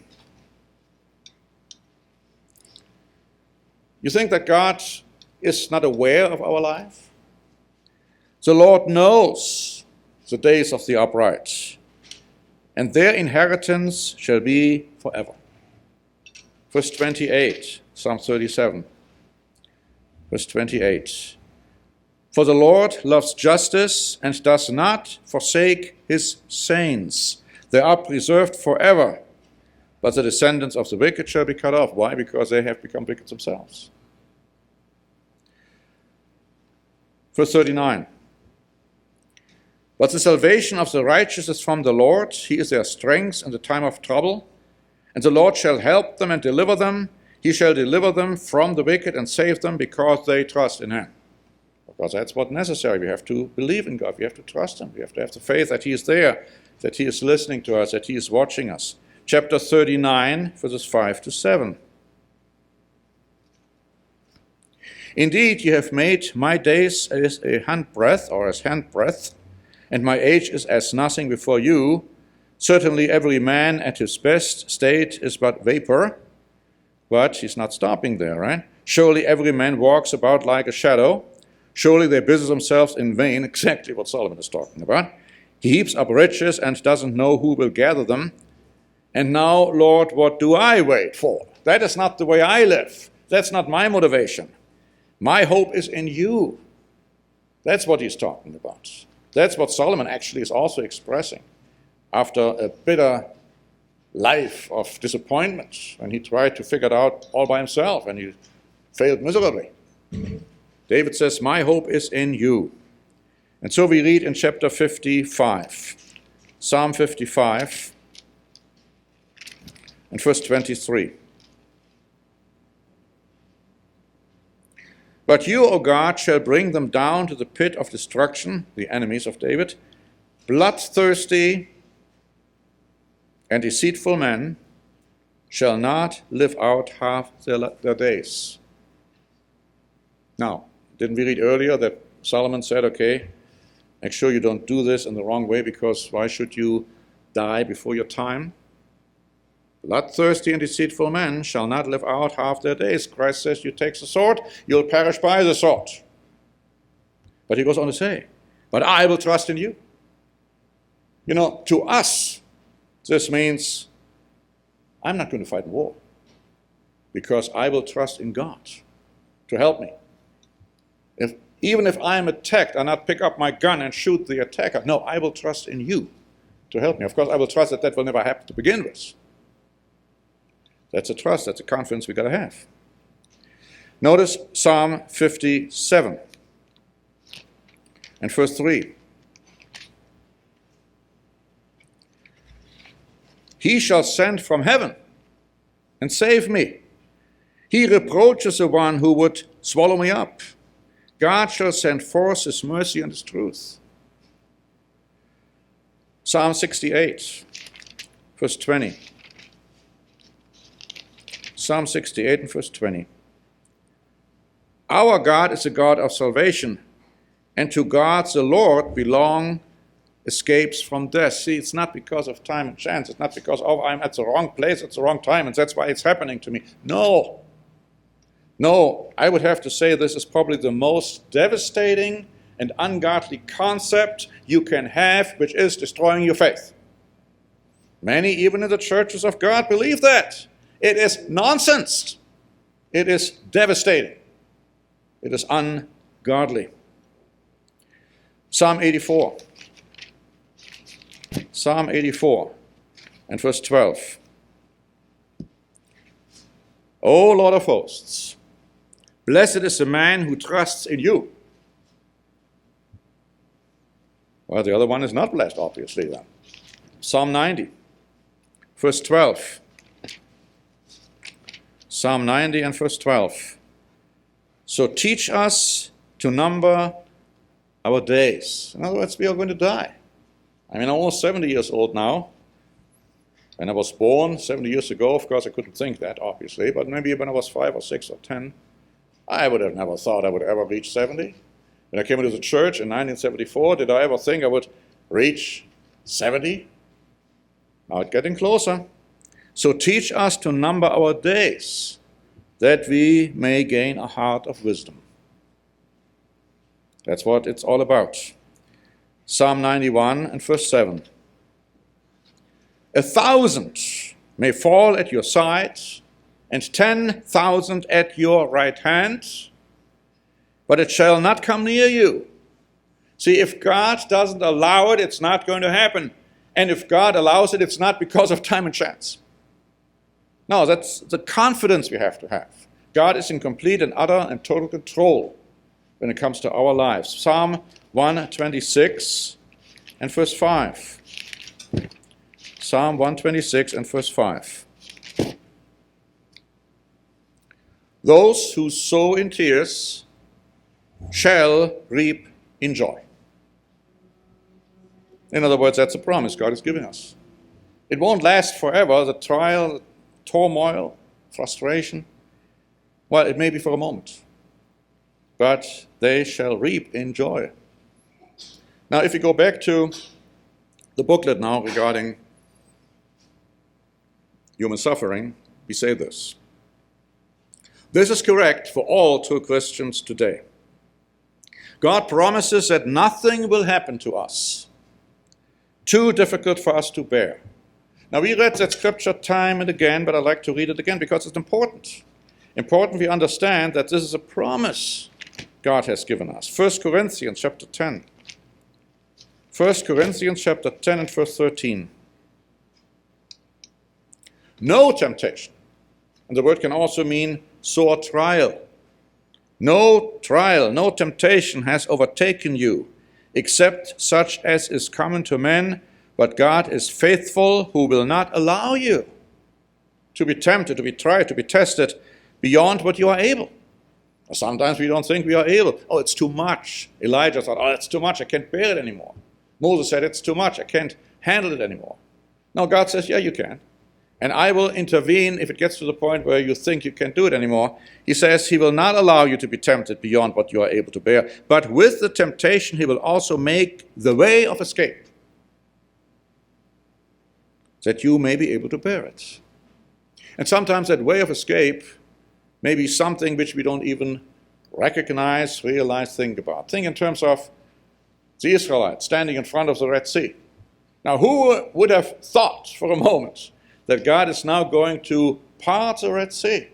You think that God is not aware of our life? The Lord knows the days of the upright, and their inheritance shall be forever. Verse 28, Psalm 37. Verse 28. For the Lord loves justice and does not forsake his saints. They are preserved forever. but the descendants of the wicked shall be cut off. Why? Because they have become wicked themselves. Verse 39. But the salvation of the righteous is from the Lord. He is their strength in the time of trouble. And the Lord shall help them and deliver them. He shall deliver them from the wicked and save them because they trust in him. Because that's what's necessary. We have to believe in God. We have to trust him. We have to have the faith that he is there, that he is listening to us, that he is watching us. Chapter 39, verses 5 to 7. Indeed, you have made my days as a handbreadth, or as handbreadth, and my age is as nothing before you. Certainly every man at his best state is but vapor. But he's not stopping there, right? Surely every man walks about like a shadow. Surely they busy themselves in vain, exactly what Solomon is talking about. He heaps up riches and doesn't know who will gather them. And now, Lord, what do I wait for? That is not the way I live. That's not my motivation. My hope is in you. That's what he's talking about. That's what Solomon actually is also expressing after a bitter life of disappointment when he tried to figure it out all by himself and he failed miserably. David says, my hope is in you. And so we read in chapter 55, Psalm 55, and verse 23. But you, O God, shall bring them down to the pit of destruction, the enemies of David, bloodthirsty and deceitful men shall not live out half their days. Now, didn't we read earlier that Solomon said, okay, make sure you don't do this in the wrong way, because why should you die before your time? Bloodthirsty and deceitful men shall not live out half their days. Christ says, you take the sword, you'll perish by the sword. But he goes on to say, but I will trust in you. You know, to us, this means I'm not going to fight a war, because I will trust in God to help me. Even if I am attacked, I'll not pick up my gun and shoot the attacker. No, I will trust in you to help me. Of course, I will trust that will never happen to begin with. That's a trust, that's a confidence we've got to have. Notice Psalm 57 and verse 3. He shall send from heaven and save me. He reproaches the one who would swallow me up. God shall send forth his mercy and his truth. Psalm 68, verse 20. Psalm 68 and verse 20. Our God is a God of salvation, and to God the Lord belong escapes from death. See, it's not because of time and chance. It's not because, oh, I'm at the wrong place at the wrong time, and that's why it's happening to me. No, I would have to say this is probably the most devastating and ungodly concept you can have, which is destroying your faith. Many, even in the churches of God, believe that. It is nonsense. It is devastating. It is ungodly. Psalm 84. Psalm 84 and verse 12. O Lord of hosts, blessed is the man who trusts in you. Well, the other one is not blessed, obviously, then. Psalm 90, verse 12. Psalm 90 and verse 12. So teach us to number our days. In other words, we are going to die. I'm almost 70 years old now. When I was born 70 years ago, of course, I couldn't think that, obviously, but maybe when I was 5 or 6 or 10, I would have never thought I would ever reach 70. When I came into the church in 1974, did I ever think I would reach 70? Now it's getting closer. So teach us to number our days, that we may gain a heart of wisdom. That's what it's all about. Psalm 91 and verse 7. 1,000 may fall at your side, and 10,000 at your right hand, but it shall not come near you. See, if God doesn't allow it, it's not going to happen. And if God allows it, it's not because of time and chance. No, that's the confidence we have to have. God is in complete and utter and total control when it comes to our lives. Psalm 126 and verse 5. Psalm 126 and verse 5. Those who sow in tears shall reap in joy. In other words, that's a promise God is giving us. It won't last forever, the trial, the turmoil, frustration. Well, it may be for a moment, but they shall reap in joy. Now, if you go back to the booklet now regarding human suffering, we say this. This is correct for all true Christians today. God promises that nothing will happen to us too difficult for us to bear. Now, we read that scripture time and again, but I'd like to read it again because it's important. Important we understand that this is a promise God has given us. 1 Corinthians chapter 10. 1 Corinthians chapter 10 and verse 13. No temptation, and the word can also mean sore trial. No trial, no temptation has overtaken you, except such as is common to men, but God is faithful, who will not allow you to be tempted, to be tried, to be tested beyond what you are able. Sometimes we don't think we are able. Oh, it's too much. Elijah thought, oh, it's too much. I can't bear it anymore. Moses said, it's too much. I can't handle it anymore. No, God says, yeah, you can. And I will intervene if it gets to the point where you think you can't do it anymore. He says he will not allow you to be tempted beyond what you are able to bear. But with the temptation, he will also make the way of escape, that you may be able to bear it. And sometimes that way of escape may be something which we don't even recognize, realize, think about. Think in terms of the Israelites standing in front of the Red Sea. Now, who would have thought for a moment that God is now going to part the Red Sea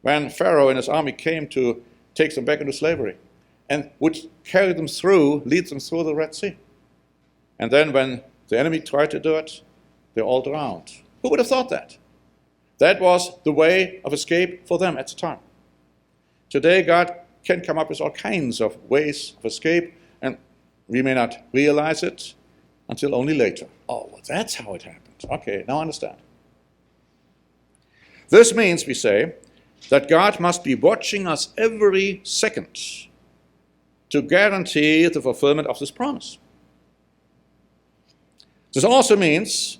when Pharaoh and his army came to take them back into slavery and would carry them through, lead them through the Red Sea? And then when the enemy tried to do it, they all drowned. Who would have thought that? That was the way of escape for them at the time. Today, God can come up with all kinds of ways of escape, and we may not realize it until only later. Oh, well, that's how it happened. Okay, now I understand. This means, we say, that God must be watching us every second to guarantee the fulfillment of this promise. This also means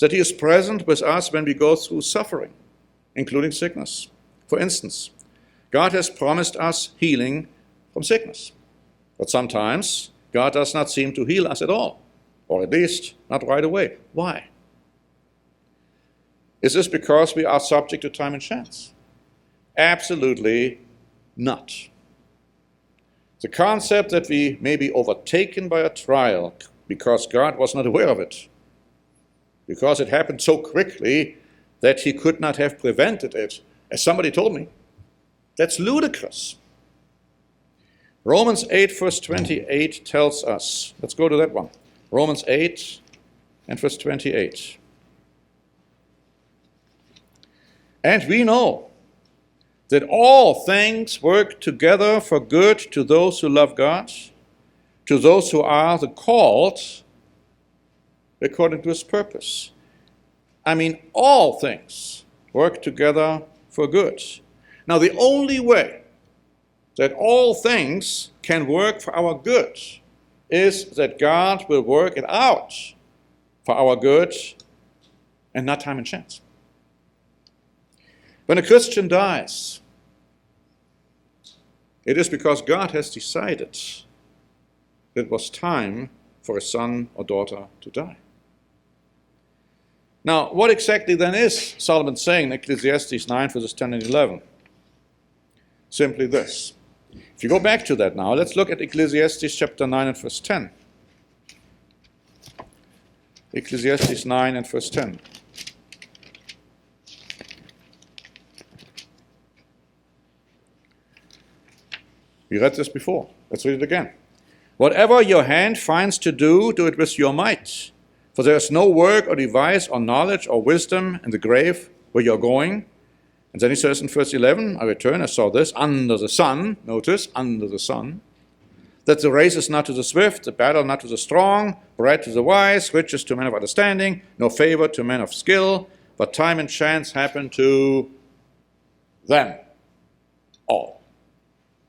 that he is present with us when we go through suffering, including sickness. For instance, God has promised us healing from sickness. But sometimes God does not seem to heal us at all, or at least not right away. Why? Is this because we are subject to time and chance? Absolutely not. The concept that we may be overtaken by a trial because God was not aware of it, because it happened so quickly that he could not have prevented it, as somebody told me, that's ludicrous. Romans 8 verse 28 tells us, let's go to that one. Romans 8 and verse 28. And we know that all things work together for good to those who love God, to those who are the called according to his purpose. I mean, all things work together for good. Now, the only way that all things can work for our good is that God will work it out for our good and not time and chance. When a Christian dies, it is because God has decided that it was time for a son or daughter to die. Now, what exactly then is Solomon saying in Ecclesiastes 9 verses 10 and 11? Simply this. If you go back to that now, let's look at Ecclesiastes chapter 9 and verse 10. Ecclesiastes 9 and verse 10. We read this before. Let's read it again. Whatever your hand finds to do, do it with your might. For there is no work or device or knowledge or wisdom in the grave where you're going. And then he says in verse 11, I return, I saw this, under the sun, notice, under the sun, that the race is not to the swift, the battle not to the strong, bread to the wise, riches to men of understanding, no favor to men of skill, but time and chance happen to them all,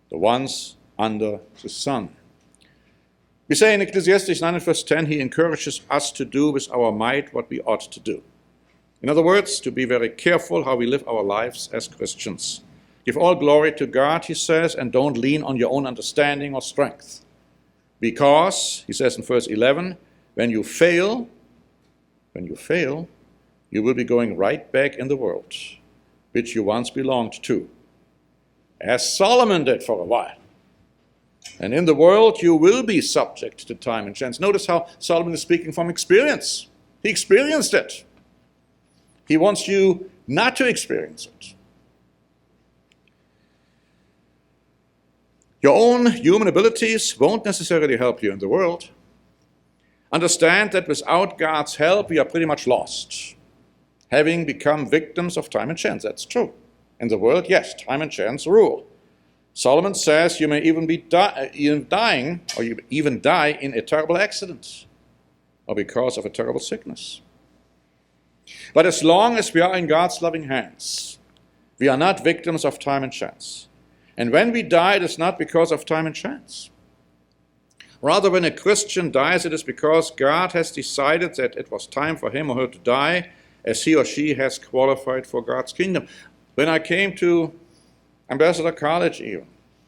the ones under the sun. We say in Ecclesiastes 9 and verse 10, he encourages us to do with our might what we ought to do. In other words, to be very careful how we live our lives as Christians. Give all glory to God, he says, and don't lean on your own understanding or strength. Because, he says in verse 11, when you fail, you will be going right back in the world, which you once belonged to, as Solomon did for a while. And in the world you will be subject to time and chance. Notice how Solomon is speaking from experience. He experienced it. He wants you not to experience it. Your own human abilities won't necessarily help you in the world. Understand that without God's help, we are pretty much lost, having become victims of time and chance. That's true. In the world, yes, time and chance rule. Solomon says you may even be dying, or you even die in a terrible accident, or because of a terrible sickness. But as long as we are in God's loving hands, we are not victims of time and chance. And when we die, it is not because of time and chance. Rather, when a Christian dies, it is because God has decided that it was time for him or her to die, as he or she has qualified for God's kingdom. When I came to Ambassador College even,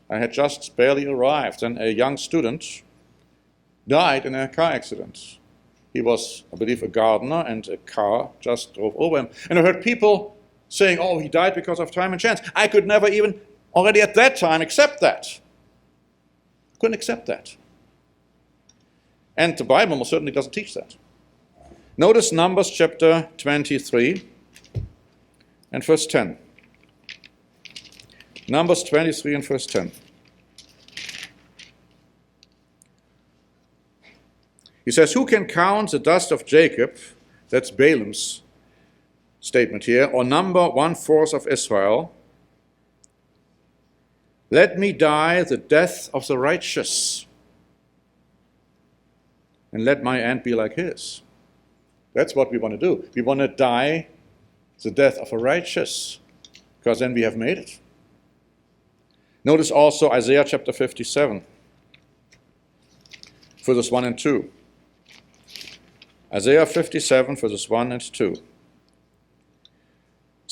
I had just barely arrived, and a young student died in a car accident. He was, I believe, a gardener, and a car just drove over him. And I heard people saying, oh, he died because of time and chance. I could never even, already at that time, accept that. Couldn't accept that. And the Bible most certainly doesn't teach that. Notice Numbers chapter 23 and verse 10. Numbers 23 and verse 10. He says, who can count the dust of Jacob, that's Balaam's statement here, or number 1/4 of Israel? Let me die the death of the righteous, and let my end be like his. That's what we want to do. We want to die the death of a righteous, because then we have made it. Notice also Isaiah chapter 57, verses 1 and 2. Isaiah 57, verses 1 and 2.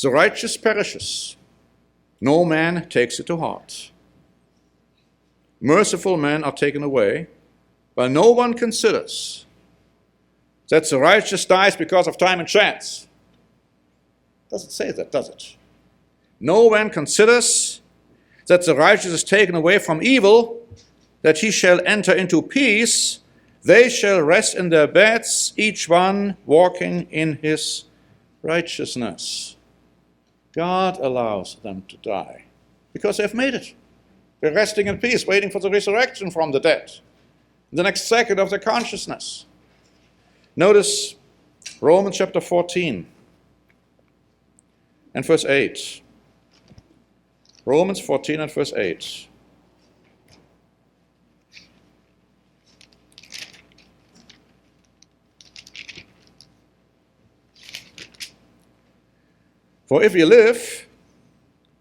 The righteous perishes. No man takes it to heart. Merciful men are taken away, while no one considers that the righteous dies because of time and chance. Doesn't say that, does it? No one considers that the righteous is taken away from evil, that he shall enter into peace. They shall rest in their beds, each one walking in his righteousness. God allows them to die because they've made it. They're resting in peace, waiting for the resurrection from the dead, the next second of their consciousness. Notice Romans chapter 14 and verse 8. Romans 14 and verse 8. For if we live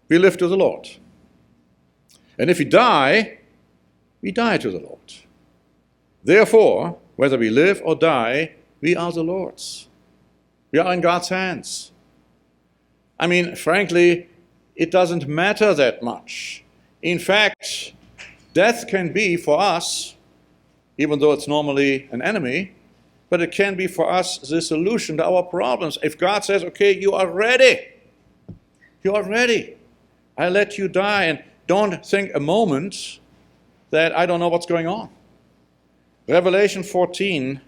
to the Lord. And if we die to the Lord. Therefore, whether we live or die, we are the Lord's. We are in God's hands. I mean, frankly, it doesn't matter that much. In fact, death can be for us, even though it's normally an enemy, but it can be for us the solution to our problems. If God says, okay, you are ready. You are ready. I let you die, and don't think a moment that I don't know what's going on. Revelation 14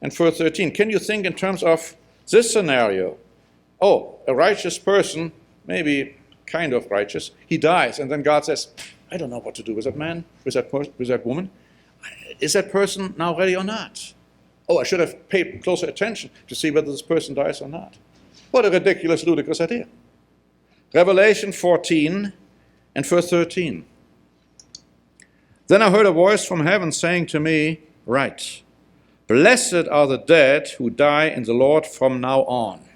and verse 13. Can you think in terms of this scenario? Oh, a righteous person, maybe kind of righteous, he dies, and then God says, I don't know what to do with that man, with that woman. Is that person now ready or not? Oh, I should have paid closer attention to see whether this person dies or not. What a ridiculous, ludicrous idea. Revelation 14 and verse 13. Then I heard a voice from heaven saying to me, "Write, blessed are the dead who die in the Lord from now on.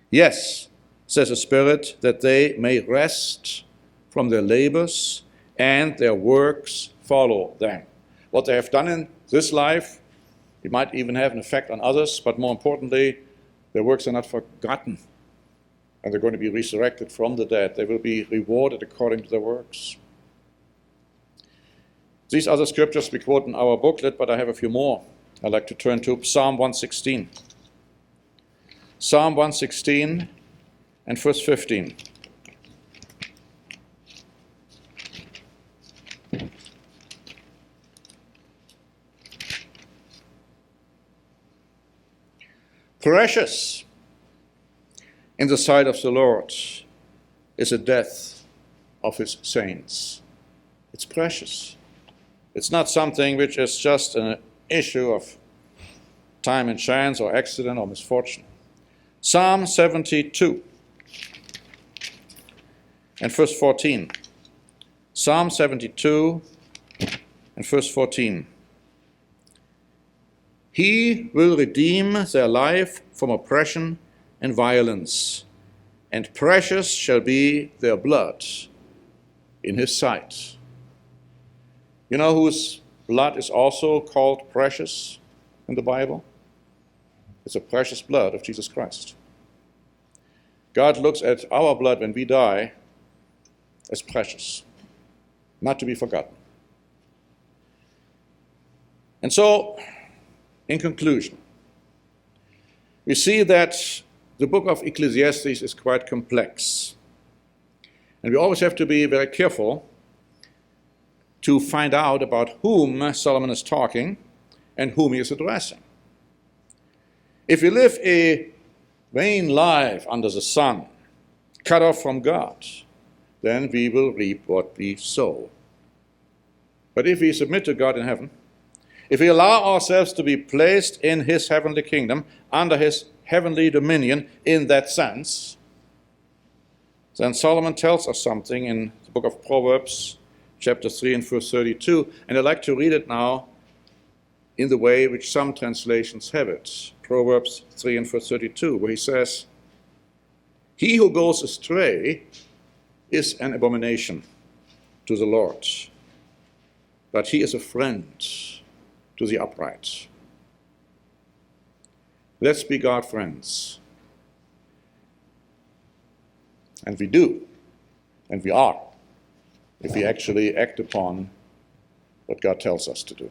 Yes, says the Spirit, that they may rest from their labors and their works follow them." What they have done in this life, it might even have an effect on others, but more importantly, their works are not forgotten. And they're going to be resurrected from the dead. They will be rewarded according to their works. These are the scriptures we quote in our booklet, but I have a few more. I'd like to turn to Psalm 116. Psalm 116 and verse 15. Precious in the sight of the Lord is the death of his saints. It's precious. It's not something which is just an issue of time and chance or accident or misfortune. Psalm 72 and verse 14. Psalm 72 and verse 14. He will redeem their life from oppression and violence, and precious shall be their blood in his sight. You know whose blood is also called precious in the Bible? It's the precious blood of Jesus Christ. God looks at our blood when we die as precious, not to be forgotten. And so, in conclusion, we see that the book of Ecclesiastes is quite complex. And we always have to be very careful to find out about whom Solomon is talking and whom he is addressing. If we live a vain life under the sun, cut off from God, then we will reap what we sow. But if we submit to God in heaven, if we allow ourselves to be placed in his heavenly kingdom, under his heavenly dominion in that sense, then Solomon tells us something in the book of Proverbs, chapter 3 and verse 32, and I'd like to read it now in the way which some translations have it. Proverbs 3 and verse 32, where he says, "He who goes astray is an abomination to the Lord, but he is a friend to the upright." Let's be God friends. And we do, and we are, if we actually act upon what God tells us to do.